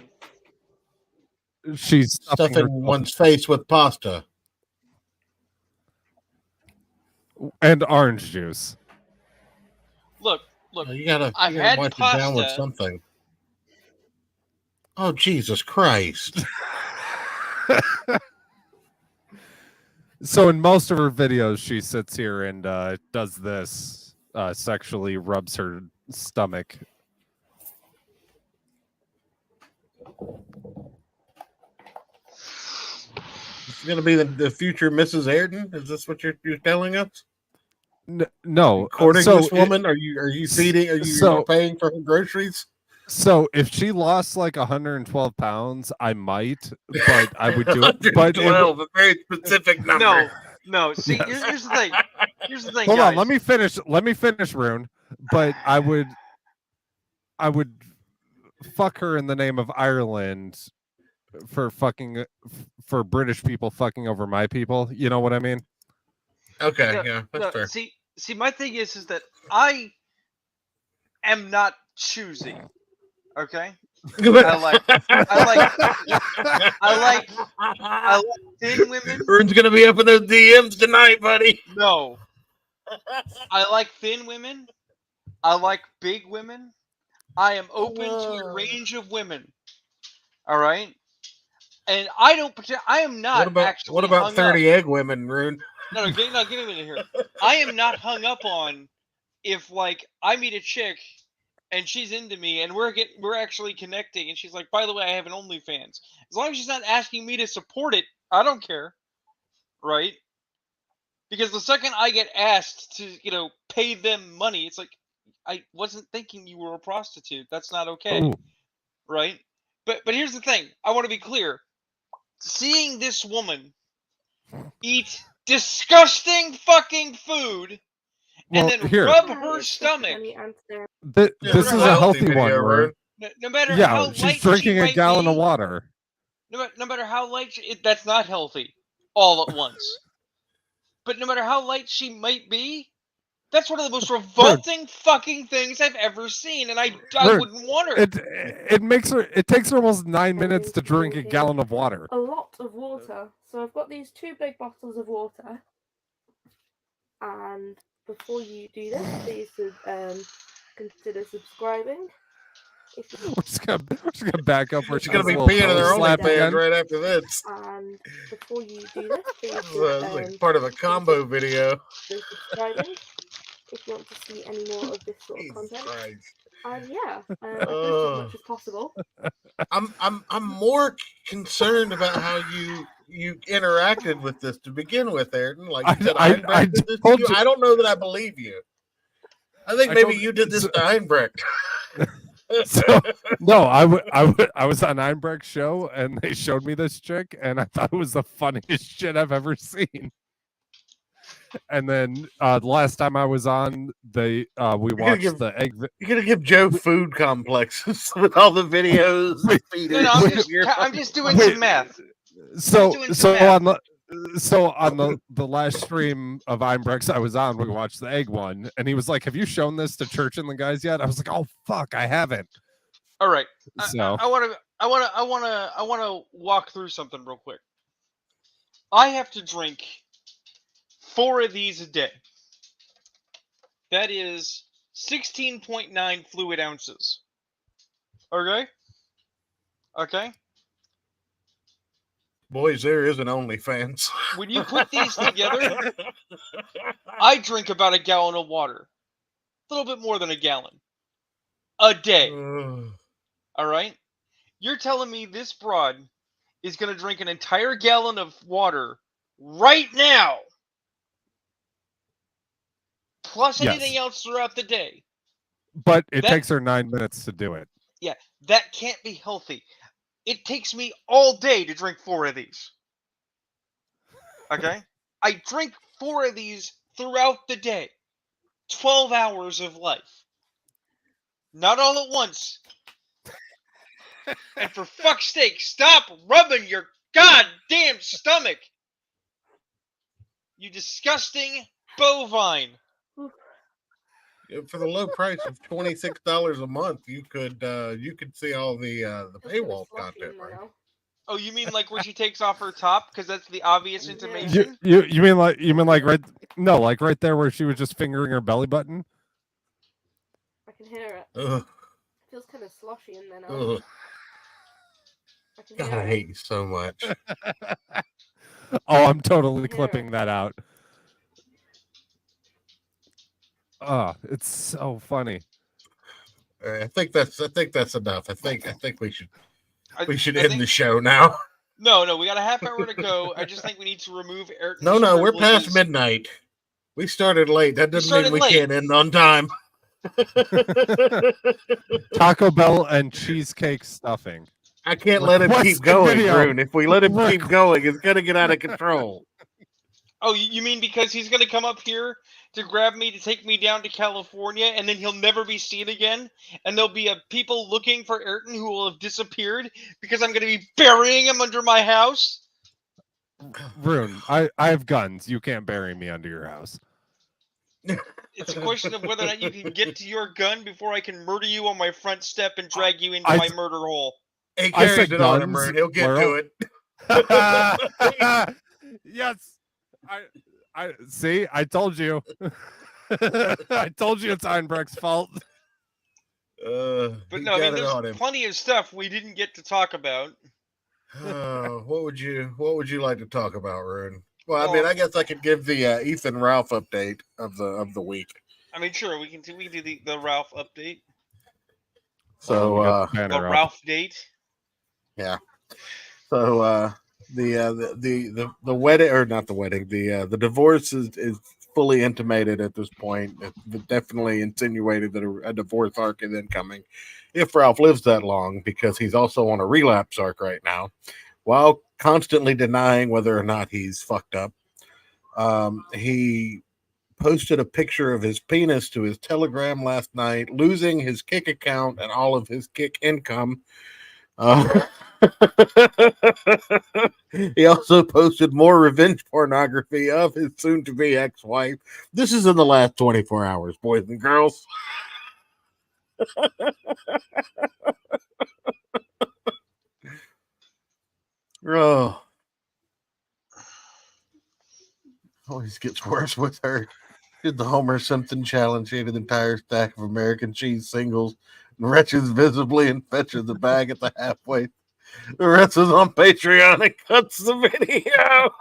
She's Stuffing one's face with pasta and orange juice. Look, You gotta had wipe it down with pasta. something. Oh Jesus Christ! So in most of her videos, she sits here and does this, sexually rubs her stomach. It's gonna be the future Mrs. Ayrton. Is this what you're telling us? No, Courting so this woman? Are you feeding? Are you paying for her groceries? So if she lost like 112 pounds, I might, but I would do it. But 112, a very specific number. No. See, here's the thing. Here's the thing. Hold guys. on, let me finish, Rune. But I would fuck her in the name of Ireland for British people fucking over my people. You know what I mean? Okay, yeah, that's fair. See, my thing is that I am not choosy. Okay, I like thin women. Rune's gonna be up in those DMs tonight, buddy. No, I like thin women. I like big women. I am open to a range of women. All right, and I don't pretend. I am not actually. What about hung 30 up. egg women, Rune? No, get a minute here. I am not hung up on if like I meet a chick and she's into me and we're actually connecting and she's like, by the way, I have an OnlyFans. As long as she's not asking me to support it, I don't care. Right? Because the second I get asked to, pay them money, it's like I wasn't thinking you were a prostitute. That's not okay. Ooh. Right? But here's the thing. I want to be clear. Seeing this woman eat disgusting fucking food and then rub her stomach. This is a healthy one, Rune. No matter how light she's drinking she a might gallon be, of water. No matter how light that's not healthy all at once. But no matter how light she might be, that's one of the most revolting fucking things I've ever seen, and I wouldn't want her. It takes her almost 9 minutes to drink a gallon of water. A lot of water. So I've got these 2 big bottles of water. And before you do this, please consider subscribing, We're just gonna back up. We're She's gonna be peeing in their OnlyFans right after this. And before you do this, please It's like part of a combo video. subscribing if you want to see any more of this sort of content. Christ. And yeah, I post as much as possible. I'm more concerned about how you interacted with this to begin with, Ayrton. Like you said, I don't know that I believe you. I think maybe you did this to Einbrecht. So, no, I was on Einbrecht's show and they showed me this chick and I thought it was the funniest shit I've ever seen. And then the last time I was on, we watched the egg. You're gonna give Joe food complexes with all the videos. I'm just doing some math. So on the last stream of Einbrecht's I was on, we watched the egg one, and he was like, "Have you shown this to Church and the guys yet?" I was like, "Oh fuck, I haven't." All right, so I want to walk through something real quick. I have to drink 4 of these a day. That is 16.9 fluid ounces. Okay. Okay. Boys, there is an OnlyFans. When you put these together, I drink about a gallon of water. A little bit more than a gallon. A day. All right? You're telling me this broad is going to drink an entire gallon of water right now, plus anything else throughout the day. But it takes her 9 minutes to do it. Yeah, that can't be healthy. It takes me all day to drink 4 of these. Okay? I drink 4 of these throughout the day. 12 hours of life. Not all at once. And for fuck's sake, stop rubbing your goddamn stomach! You disgusting bovine. For the low price of $26 a month, you could see all the paywall content, right? Oh, you mean like where she takes off her top because that's the obvious intimation? You mean like right there where she was just fingering her belly button? I can hear it. Ugh. It feels kind of sloshy in there now. Ugh. God, I hate you so much. Oh, I'm totally clipping that out. Oh, it's so funny. I think that's enough. I think we should end the show now. No, we got a half hour to go. I just think we need to remove Ayrton. No, we're past midnight. We started late. That doesn't mean we can't end on time. Taco Bell and cheesecake stuffing. I can't let him keep going, Rune. If we let him keep going, it's gonna get out of control. Oh, you mean because he's gonna come up here to grab me to take me down to California, and then he'll never be seen again, and there'll be people looking for Ayrton who will have disappeared because I'm gonna be burying him under my house? Rune, I have guns. You can't bury me under your house. It's a question of whether or not you can get to your gun before I can murder you on my front step and drag you into my murder hole. He carries it on him, Rune. He'll get to it. Yes. I see. I told you. I told you it's Einbrecht's fault. But no, I mean, there's plenty of stuff we didn't get to talk about. What would you like to talk about, Rune? Well, I mean, I guess I could give the Ethan Ralph update of the week. I mean, sure, we can do the Ralph update. So the Ralph date. Yeah. So the wedding, or not the wedding, the divorce is fully intimated at this point. It's definitely insinuated that a divorce arc is incoming if Ralph lives that long, because he's also on a relapse arc right now, while constantly denying whether or not he's fucked up. He posted a picture of his penis to his Telegram last night, losing his Kick account and all of his Kick income. He also posted more revenge pornography of his soon-to-be ex-wife. This is in the last 24 hours, boys and girls. Oh, always gets worse with her. Did the Homer Simpson challenge, ate an entire stack of American cheese singles, retches visibly and fetches the bag at the halfway. The rest is on Patreon and cuts the video.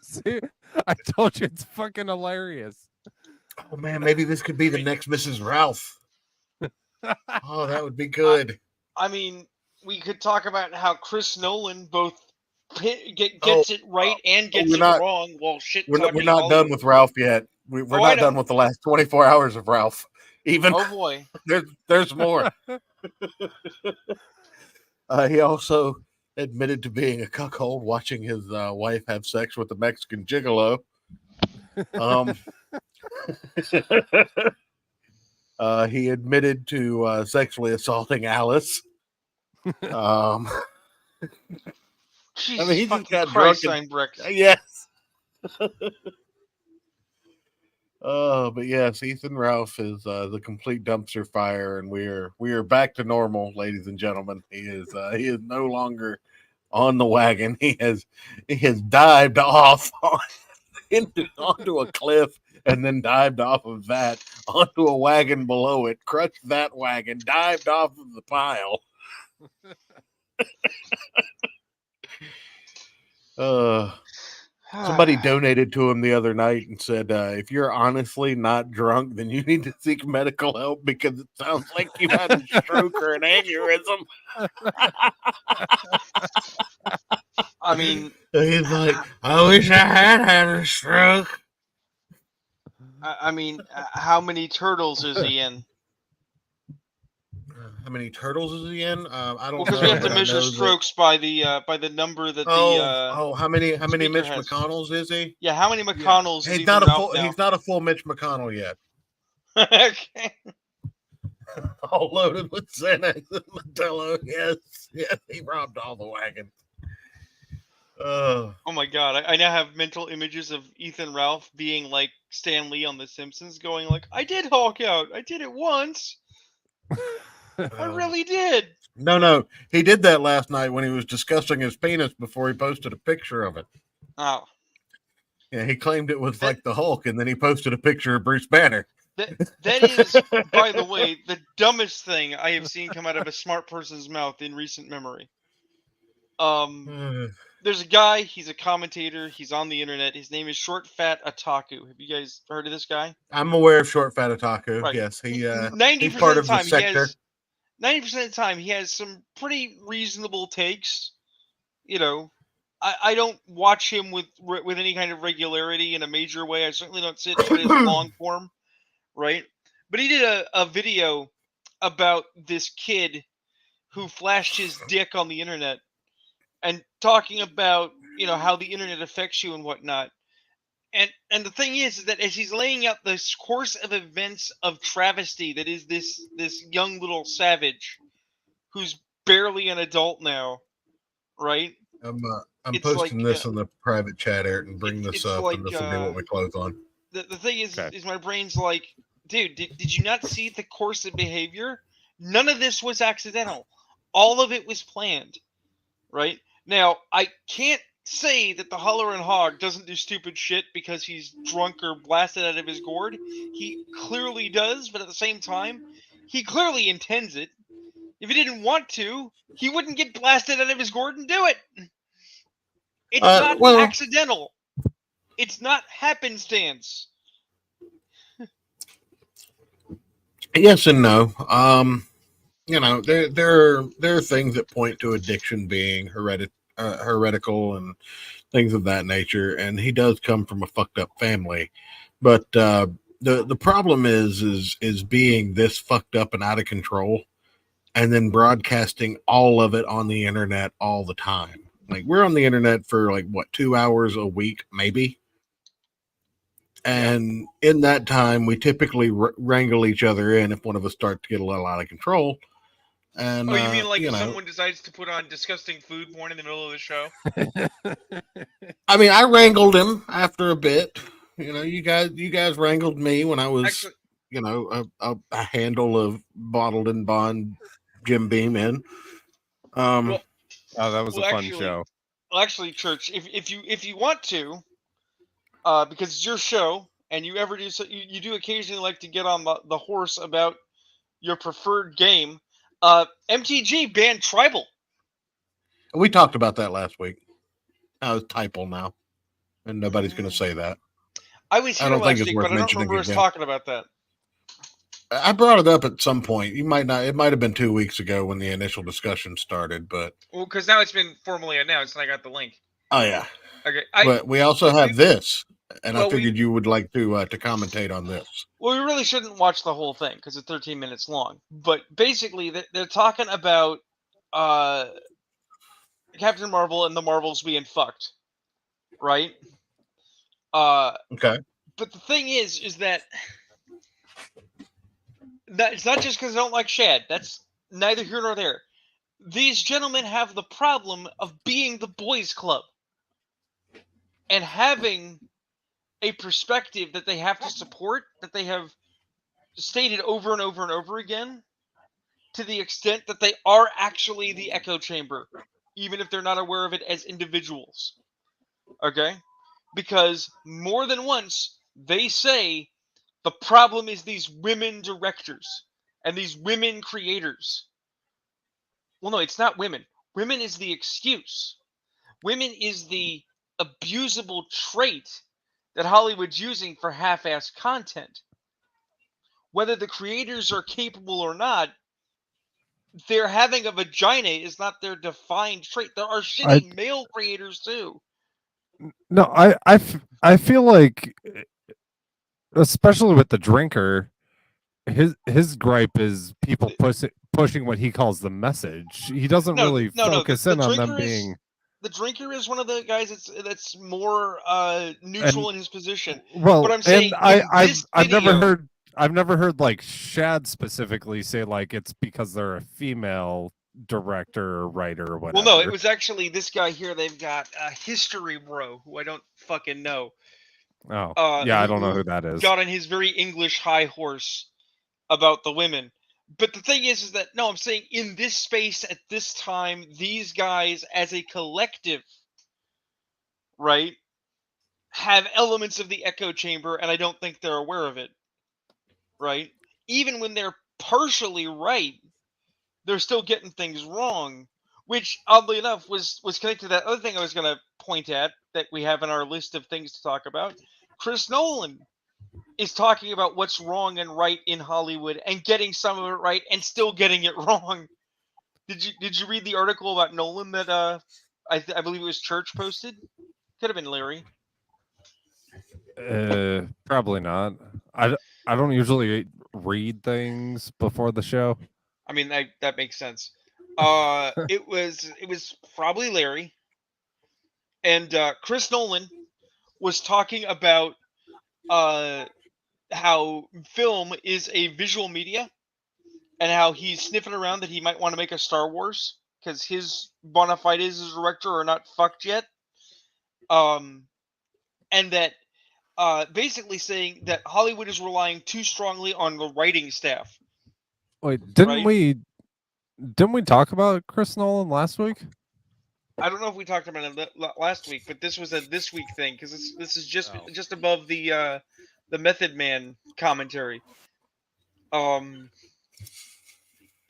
See, I told you it's fucking hilarious. Oh man, maybe this could be the next Mrs. Ralph. Oh, that would be good. I mean, we could talk about how Chris Nolan both gets it right and gets it wrong while shit talking. We're not done with Ralph yet. We're not done with the last 24 hours of Ralph. Even oh boy, there's more. He also admitted to being a cuckold, watching his wife have sex with a Mexican gigolo. He admitted to sexually assaulting Alice. Jesus, I mean, he just got Christ, drunk. bricks. Yes. But yes, Ethan Ralph is the complete dumpster fire, and we are back to normal, ladies and gentlemen. He is no longer on the wagon. He has dived off onto a cliff and then dived off of that onto a wagon below it, crushed that wagon, dived off of the pile. Somebody donated to him the other night and said, if you're honestly not drunk, then you need to seek medical help because it sounds like you've had a stroke or an aneurysm. I mean, he's like, I wish I had a stroke. I mean, how many turtles is he in? How many turtles is he in? I don't know. Because we have to measure strokes by the number that how many Mitch has. McConnells is he? Yeah, how many McConnells? He's he's not a full Mitch McConnell yet. Okay. All loaded with Xanax and Modelo. Yes, he robbed all the wagons. Oh my god, I now have mental images of Ethan Ralph being like Stan Lee on The Simpsons, going like, I did Hulk out. I did it once. I really did. No. He did that last night when he was discussing his penis before he posted a picture of it. Oh. Yeah, he claimed it was like the Hulk, and then he posted a picture of Bruce Banner. That is, by the way, the dumbest thing I have seen come out of a smart person's mouth in recent memory. There's a guy, he's a commentator, he's on the internet. His name is Short Fat Otaku. Have you guys heard of this guy? I'm aware of Short Fat Otaku. Right. Yes, he's 90% part of of the sector. 90% of the time, he has some pretty reasonable takes. You know, I don't watch him with any kind of regularity in a major way. I certainly don't sit for his long form, right? But he did a video about this kid who flashed his dick on the internet and talking about, you know, how the internet affects you and whatnot. And the thing is that as he's laying out this course of events of travesty that is this young little savage who's barely an adult now, right? I'm It's posting like, this in the private chat, Ayrton. Bring this up, like, and this will be what we close on. The thing is my brain's like, dude, did you not see the course of behavior? None of this was accidental. All of it was planned, right? Now, I can't say that the Holler and Hog doesn't do stupid shit because he's drunk or blasted out of his gourd. He clearly does, but at the same time, he clearly intends it. If he didn't want to, he wouldn't get blasted out of his gourd and do it. It's not accidental. It's not happenstance. Yes and no. You know, there are things that point to addiction being heretical and things of that nature, and he does come from a fucked up family. But the problem is being this fucked up and out of control, and then broadcasting all of it on the internet all the time. Like, we're on the internet for like 2 hours a week, maybe. And in that time, we typically wrangle each other in if one of us starts to get a little out of control. And, you mean like if someone decides to put on disgusting food porn in the middle of the show? I mean, I wrangled him after a bit. You know, you guys wrangled me when I was, a handle of bottled and bond Jim Beam in. That was a fun show. Well, actually, Church, if you want to, because it's your show and you ever do so, you do occasionally like to get on the horse about your preferred game. MTG banned Tribal. We talked about that last week. It's typo now, and nobody's going to say that. I was here don't think last it's week, worth but I don't mentioning remember us again. talking about that. I brought it up at some point. You might not. It might have been 2 weeks ago when the initial discussion started, but Well, because now it's been formally announced, and I got the link. oh yeah. Okay, But we also have this, and well, I figured you would like to commentate on this. Well, we really shouldn't watch the whole thing because it's 13 minutes long. But basically, they're talking about Captain Marvel and the Marvels being fucked, right? Okay. But the thing is that it's not just because I don't like Shad. That's neither here nor there. These gentlemen have the problem of being the boys' club and having a perspective that they have to support, that they have stated over and over and over again, to the extent that they are actually the echo chamber, even if they're not aware of it as individuals. Okay? Because more than once, they say the problem is these women directors and these women creators. Well, no, it's not women. Women is the excuse. Women is the abusable trait that Hollywood's using for half-assed content. Whether the creators are capable or not, their having a vagina is not their defined trait. There are shitty male creators too. No, I feel like, especially with the drinker, his gripe is people pushing what he calls the message. He doesn't really focus in on them being. The drinker is one of the guys that's more neutral in his position. Well, but I'm saying I've never heard like Shad specifically say like it's because they're a female director or writer or whatever. Well, no, it was actually this guy here. They've got History Bro, who I don't fucking know. Oh, yeah, I don't know who that is. Got on his very English high horse about the women. But the thing is that, no, I'm saying in this space at this time, these guys as a collective, right, have elements of the echo chamber, and I don't think they're aware of it, right? Even when they're partially right, they're still getting things wrong, which, oddly enough, was connected to that other thing I was going to point at that we have in our list of things to talk about. Chris Nolan is talking about what's wrong and right in Hollywood and getting some of it right and still getting it wrong. Did you read the article about Nolan that I believe it was Church posted? Could have been Larry. Probably not. I don't usually read things before the show. I mean that makes sense. It was probably Larry, and Chris Nolan was talking about how film is a visual media, and how he's sniffing around that he might want to make a Star Wars because his bona fides as a director are not fucked yet. And that basically saying that Hollywood is relying too strongly on the writing staff. Wait, didn't we talk about Chris Nolan last week? I don't know if we talked about it last week, but this was a this week thing because this is just above the Method Man commentary.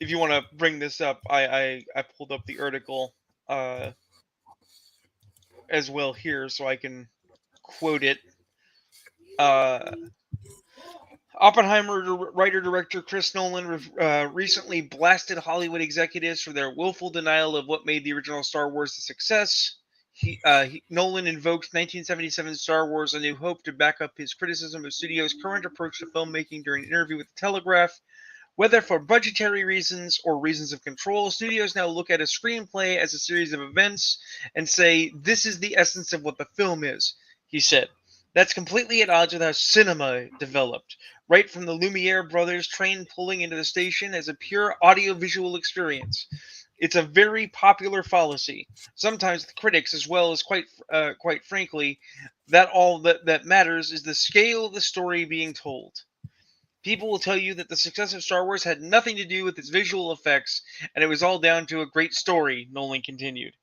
If you want to bring this up, I pulled up the article as well here, so I can quote it. Oppenheimer writer-director Chris Nolan recently blasted Hollywood executives for their willful denial of what made the original Star Wars a success. Nolan invoked 1977 Star Wars: A New Hope to back up his criticism of studio's current approach to filmmaking during an interview with The Telegraph. Whether for budgetary reasons or reasons of control, studios now look at a screenplay as a series of events and say, this is the essence of what the film is, he said. That's completely at odds with how cinema developed, right from the Lumiere brothers' train pulling into the station as a pure audiovisual experience. It's a very popular fallacy. Sometimes with critics, as well as quite frankly, that all that matters is the scale of the story being told. People will tell you that the success of Star Wars had nothing to do with its visual effects, and it was all down to a great story, Nolan continued.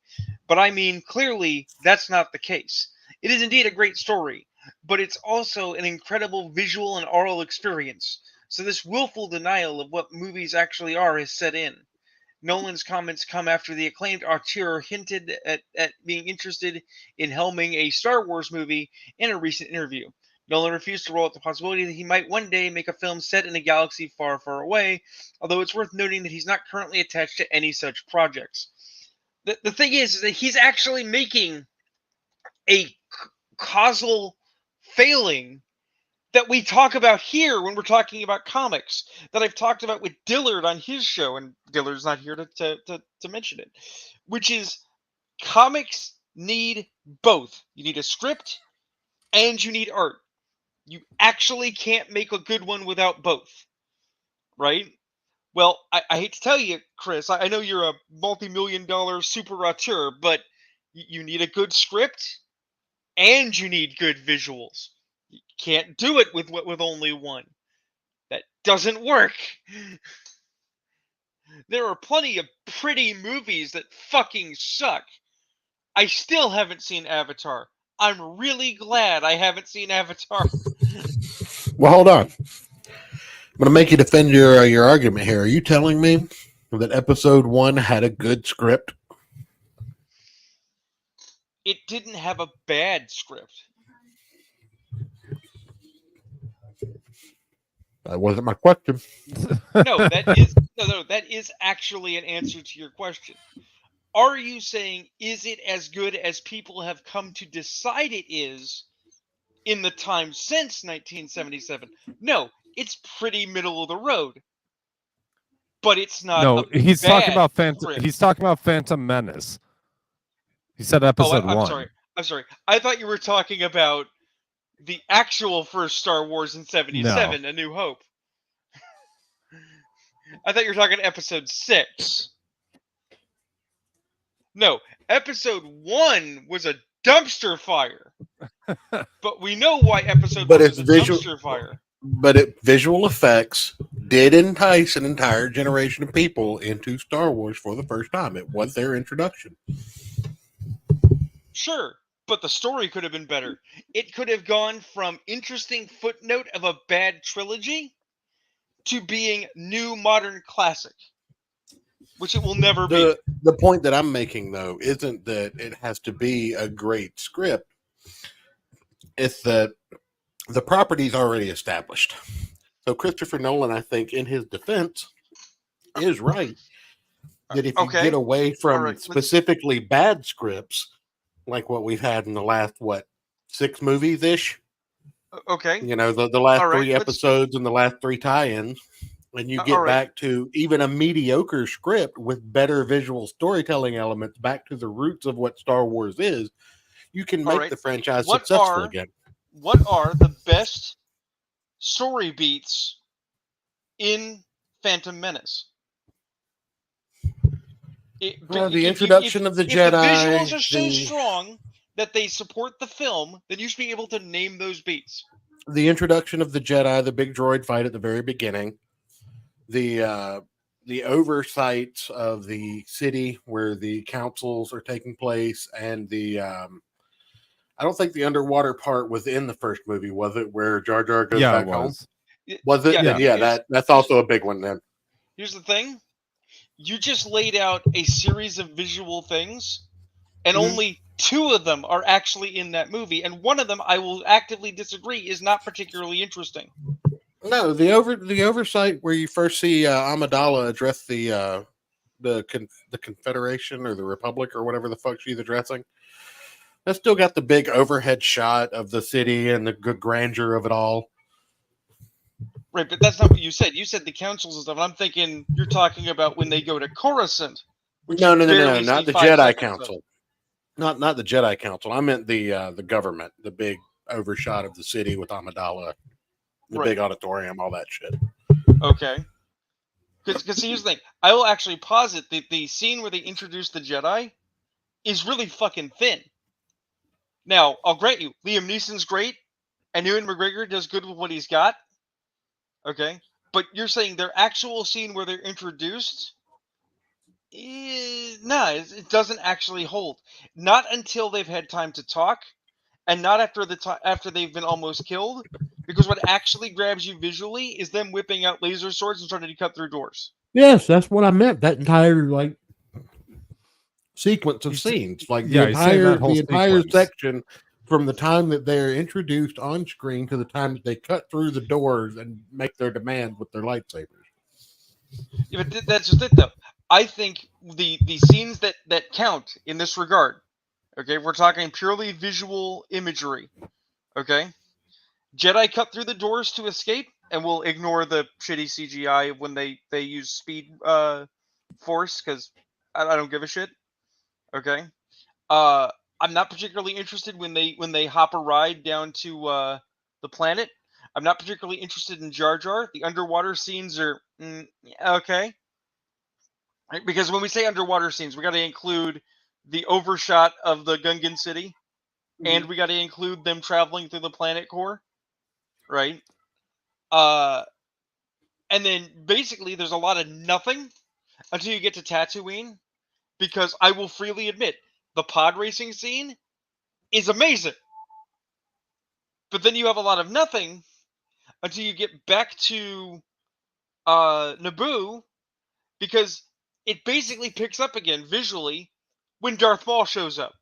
But I mean, clearly, that's not the case. It is indeed a great story, but it's also an incredible visual and oral experience. So this willful denial of what movies actually are is set in. Nolan's comments come after the acclaimed auteur hinted at being interested in helming a Star Wars movie in a recent interview. Nolan refused to rule out the possibility that he might one day make a film set in a galaxy far, far away, although it's worth noting that he's not currently attached to any such projects. The thing is that he's actually making a causal failing that we talk about here when we're talking about comics, that I've talked about with Dillard on his show, and Dillard's not here to mention it, which is comics need both. You need a script and you need art. You actually can't make a good one without both, right? Well, I hate to tell you, Chris, I know you're a multi-million-dollar super auteur, but you need a good script and you need good visuals. You can't do it with only one. That doesn't work. There are plenty of pretty movies that fucking suck. I still haven't seen Avatar. I'm really glad I haven't seen Avatar. Well, hold on. I'm going to make you defend your argument here. Are you telling me that episode 1 had a good script? It didn't have a bad script. That wasn't my question. No, that is actually an answer to your question. Are you saying, is it as good as people have come to decide it is in the time since 1977? No, it's pretty middle of the road. But it's not. No, he's talking about script. He's talking about Phantom Menace. He said episode 1. I'm sorry. I thought you were talking about the actual first Star Wars in 77, A New Hope. I thought you were talking episode 6. No, episode 1 was a dumpster fire. But we know why episode 1 was a dumpster fire. But visual effects did entice an entire generation of people into Star Wars for the first time. It was their introduction. Sure, but the story could have been better. It could have gone from interesting footnote of a bad trilogy to being new modern classic, which it will never be. The point that I'm making, though, isn't that it has to be a great script. It's that the property's already established. So Christopher Nolan, I think, in his defense, is right. That if you get away from specifically bad scripts, like what we've had in the last, 6 movies-ish? Okay. You know, the last 3 episodes and the last 3 tie-ins, and you get back to even a mediocre script with better visual storytelling elements, back to the roots of what Star Wars is, you can make the franchise successful again. What are the best story beats in Phantom Menace? The introduction of the Jedi. If the visuals are so strong that they support the film, then you should be able to name those beats. The introduction of the Jedi, the big droid fight at the very beginning, the oversight of the city where the councils are taking place, and the I don't think the underwater part was in the first movie, was it? Where Jar Jar goes back home? Was it? Yeah, that's also a big one then. Here's the thing. You just laid out a series of visual things, and only 2 of them are actually in that movie, and one of them, I will actively disagree, is not particularly interesting. No, the oversight where you first see Amidala address the Confederation or the Republic or whatever the fuck she's addressing. That's still got the big overhead shot of the city and the good grandeur of it all. Right, but that's not what you said. You said the councils and stuff. I'm thinking you're talking about when they go to Coruscant. No, not the Jedi Council. Not the Jedi Council. I meant the government, the big overshot of the city with Amidala, the big auditorium, all that shit. Okay. Because here's the thing. I will actually posit that the scene where they introduce the Jedi is really fucking thin. Now, I'll grant you, Liam Neeson's great, and Ewan McGregor does good with what he's got. Okay, but you're saying their actual scene where they're introduced, it doesn't actually hold. Not until they've had time to talk, and not after after they've been almost killed. Because what actually grabs you visually is them whipping out laser swords and trying to cut through doors. Yes, that's what I meant. That entire like sequence of scenes, like yeah, the entire section from the time that they're introduced on screen to the time that they cut through the doors and make their demand with their lightsabers. Yeah, but that's just it, though. I think the scenes that count in this regard, okay, we're talking purely visual imagery, okay? Jedi cut through the doors to escape, and we'll ignore the shitty CGI when they use speed force, because I don't give a shit, okay? I'm not particularly interested when they hop a ride down to the planet. I'm not particularly interested in Jar Jar. The underwater scenes are okay. Because when we say underwater scenes, we got to include the overshot of the Gungan city, and we got to include them traveling through the planet core, right? And then basically there's a lot of nothing until you get to Tatooine, because I will freely admit the pod racing scene is amazing, but then you have a lot of nothing until you get back to Naboo, because it basically picks up again visually when Darth Maul shows up.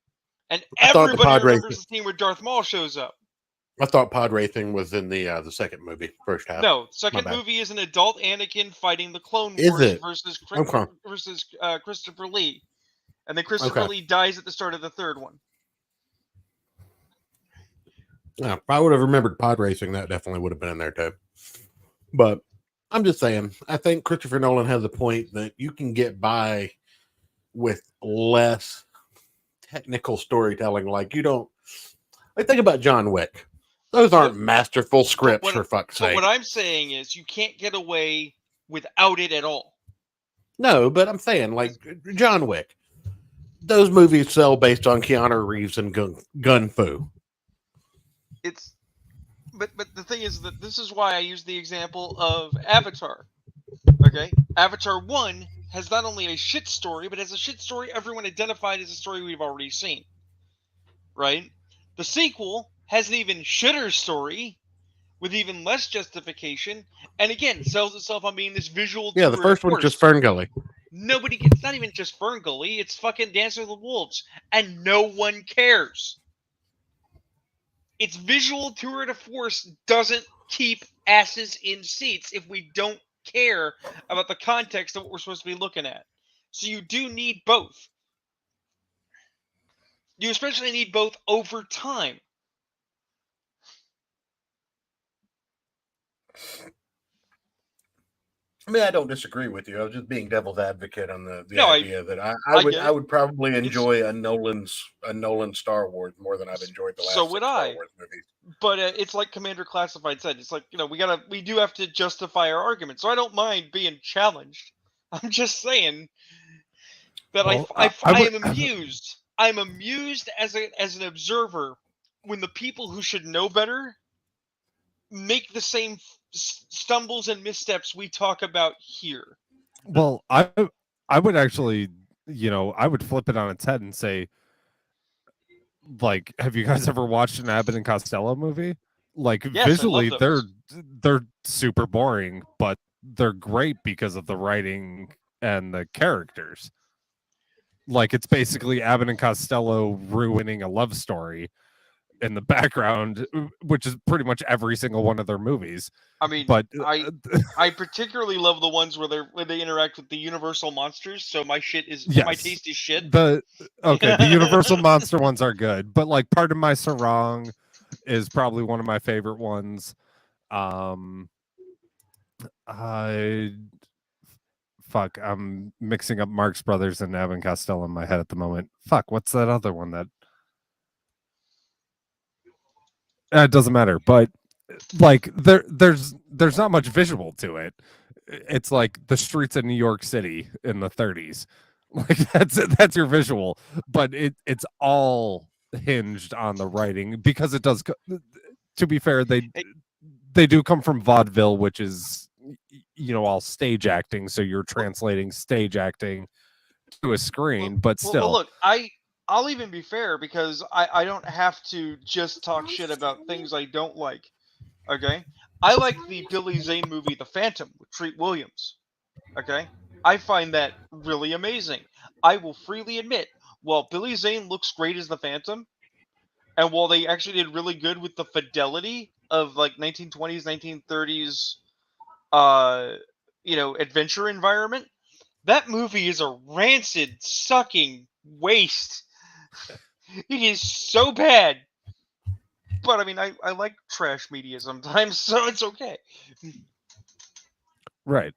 And everybody remembers the scene where Darth Maul shows up. I thought pod racing was in the second movie, first half. No, second movie is an adult Anakin fighting the Clone Wars versus Christopher Lee. And then Christopher Lee dies at the start of the third one. Yeah, if I would have remembered pod racing, that definitely would have been in there too. But I'm just saying, I think Christopher Nolan has a point that you can get by with less technical storytelling. Like, you don't, like, think about John Wick. Those aren't masterful scripts, for fuck's sake. What I'm saying is you can't get away without it at all. No, but I'm saying, like, John Wick. Those movies sell based on Keanu Reeves and gun fu. But the thing is that this is why I use the example of Avatar. Okay? Avatar 1 has not only a shit story, but has a shit story everyone identified as a story we've already seen. Right? The sequel has an even shitter story with even less justification, and again, sells itself on being this visual. Yeah, the first one's just Fern Gully. It's not even just Fern Gully, it's fucking Dance with the Wolves, and no one cares. Its visual tour de force doesn't keep asses in seats if we don't care about the context of what we're supposed to be looking at. So you do need both. You especially need both over time. I mean, I don't disagree with you. I was just being devil's advocate on the idea that I would probably enjoy a Nolan Star Wars more than I've enjoyed the last Star Wars movies. But it's like Commander Classified said. It's like, we do have to justify our argument. So I don't mind being challenged. I'm just saying that I am amused. I'm amused as an observer when the people who should know better make the same stumbles and missteps we talk about here. Well, I would actually, I would flip it on its head and say, like, have you guys ever watched an Abbott and Costello movie? Like, yes, visually, they're super boring, but they're great because of the writing and the characters. Like, it's basically Abbott and Costello ruining a love story in the background, which is pretty much every single one of their movies. I mean, but I particularly love the ones where they interact with the Universal monsters. So my taste is shit. The Universal monster ones are good, but like Pardon My Sarong is probably one of my favorite ones. I'm mixing up Marx Brothers and Abbott and Costello in my head at the moment. What's that other one that? It doesn't matter, but like there's not much visual to it. It's like the streets of New York City in the 30s. Like that's your visual, but it's all hinged on the writing because it does. To be fair, they do come from vaudeville, which is all stage acting. So you're translating stage acting to a screen, but still. Well, look, I'll even be fair because I don't have to just talk shit about things I don't like. Okay, I like the Billy Zane movie The Phantom with Treat Williams. Okay, I find that really amazing. I will freely admit, while Billy Zane looks great as the Phantom, and while they actually did really good with the fidelity of like 1920s, 1930s, adventure environment, that movie is a rancid, sucking waste. It is so bad. But I mean, I like trash media sometimes, so it's okay. Right.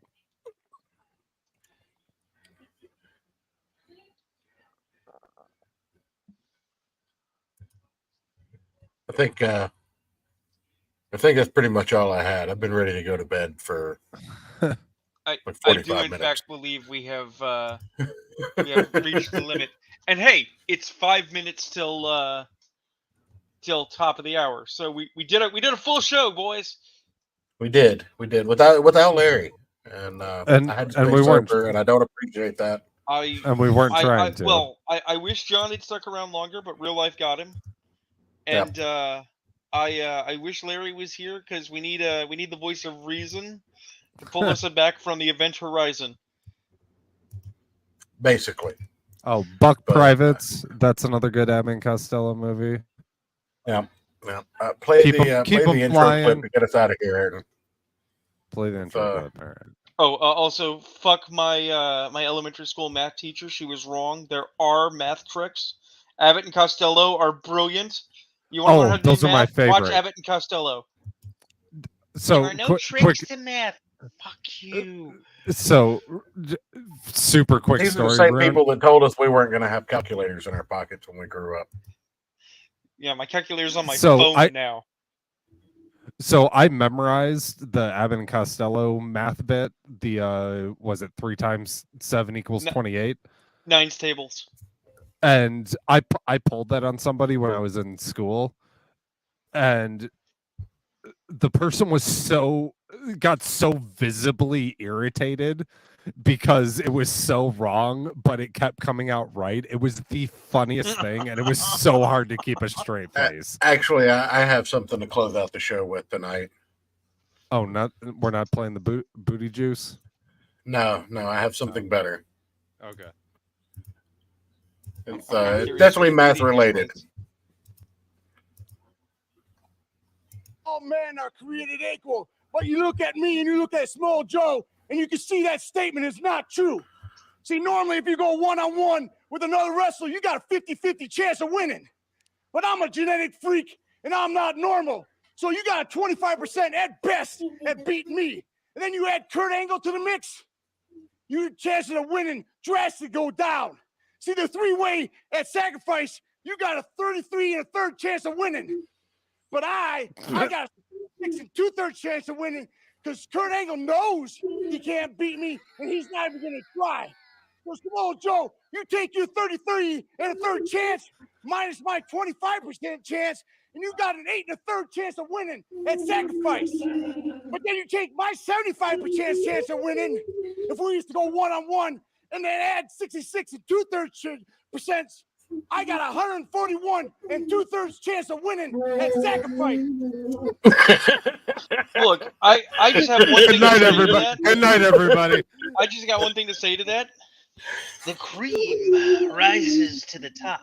I think that's pretty much all I had. I've been ready to go to bed for I like do 45 in minutes. fact believe we have reached the limit. And hey, it's 5 minutes till top of the hour. So we did a full show, boys. We did without Larry, and I had to stay we weren't, sober, and I don't appreciate that. And we weren't trying to. Well, I wish John had stuck around longer, but real life got him. And I wish Larry was here because we need the voice of reason to pull us back from the event horizon. Basically. Oh, Buck Privates. That's another good Abbott and Costello movie. Yeah. Play Keep the 'em intro flying. clip to get us out of here, Ayrton. Play the intro clip. All right. Oh, also, fuck my my elementary school math teacher. She was wrong. There are math tricks. Abbott and Costello are brilliant. You want to learn how to those do are math? my favorite. Watch Abbott and Costello. So there are no tricks to math. Fuck you. So, super quick These story. are the same Rune. people that told us we weren't going to have calculators in our pockets when we grew up. Yeah, my calculator's on my phone now. So I memorized the Abbott and Costello math bit. The was it 3 times 7 equals 28? 9's tables. And I pulled that on somebody when I was in school, and the person got so visibly irritated because it was so wrong, but it kept coming out right. It was the funniest thing, and it was so hard to keep a straight face. Actually, I have something to close out the show with tonight. Oh, we're not playing the booty juice? No, I have something better. Okay. It's definitely math related. All men are created equal, but you look at me and you look at Small Joe, and you can see that statement is not true. See, normally if you go one-on-one with another wrestler, you got a 50-50 chance of winning. But I'm a genetic freak, and I'm not normal. So you got a 25% at best at beating me. And then you add Kurt Angle to the mix, your chances of winning drastically go down. See, the 3-way at sacrifice, you got a 33 1/3 chance of winning. But I got a 6 2/3 chance of winning because Kurt Angle knows he can't beat me, and he's not even going to try. So, Samoa Joe, you take your 33 1/3 chance minus my 25% chance, and you got an 8 1/3 chance of winning at sacrifice. But then you take my 75% chance of winning if we used to go one-on-one, and then add 66 2/3%. I got 141 2/3 chance of winning at sacrifice. Look, I just have one thing to say to that. Good night, everybody. I just got one thing to say to that. The cream rises to the top.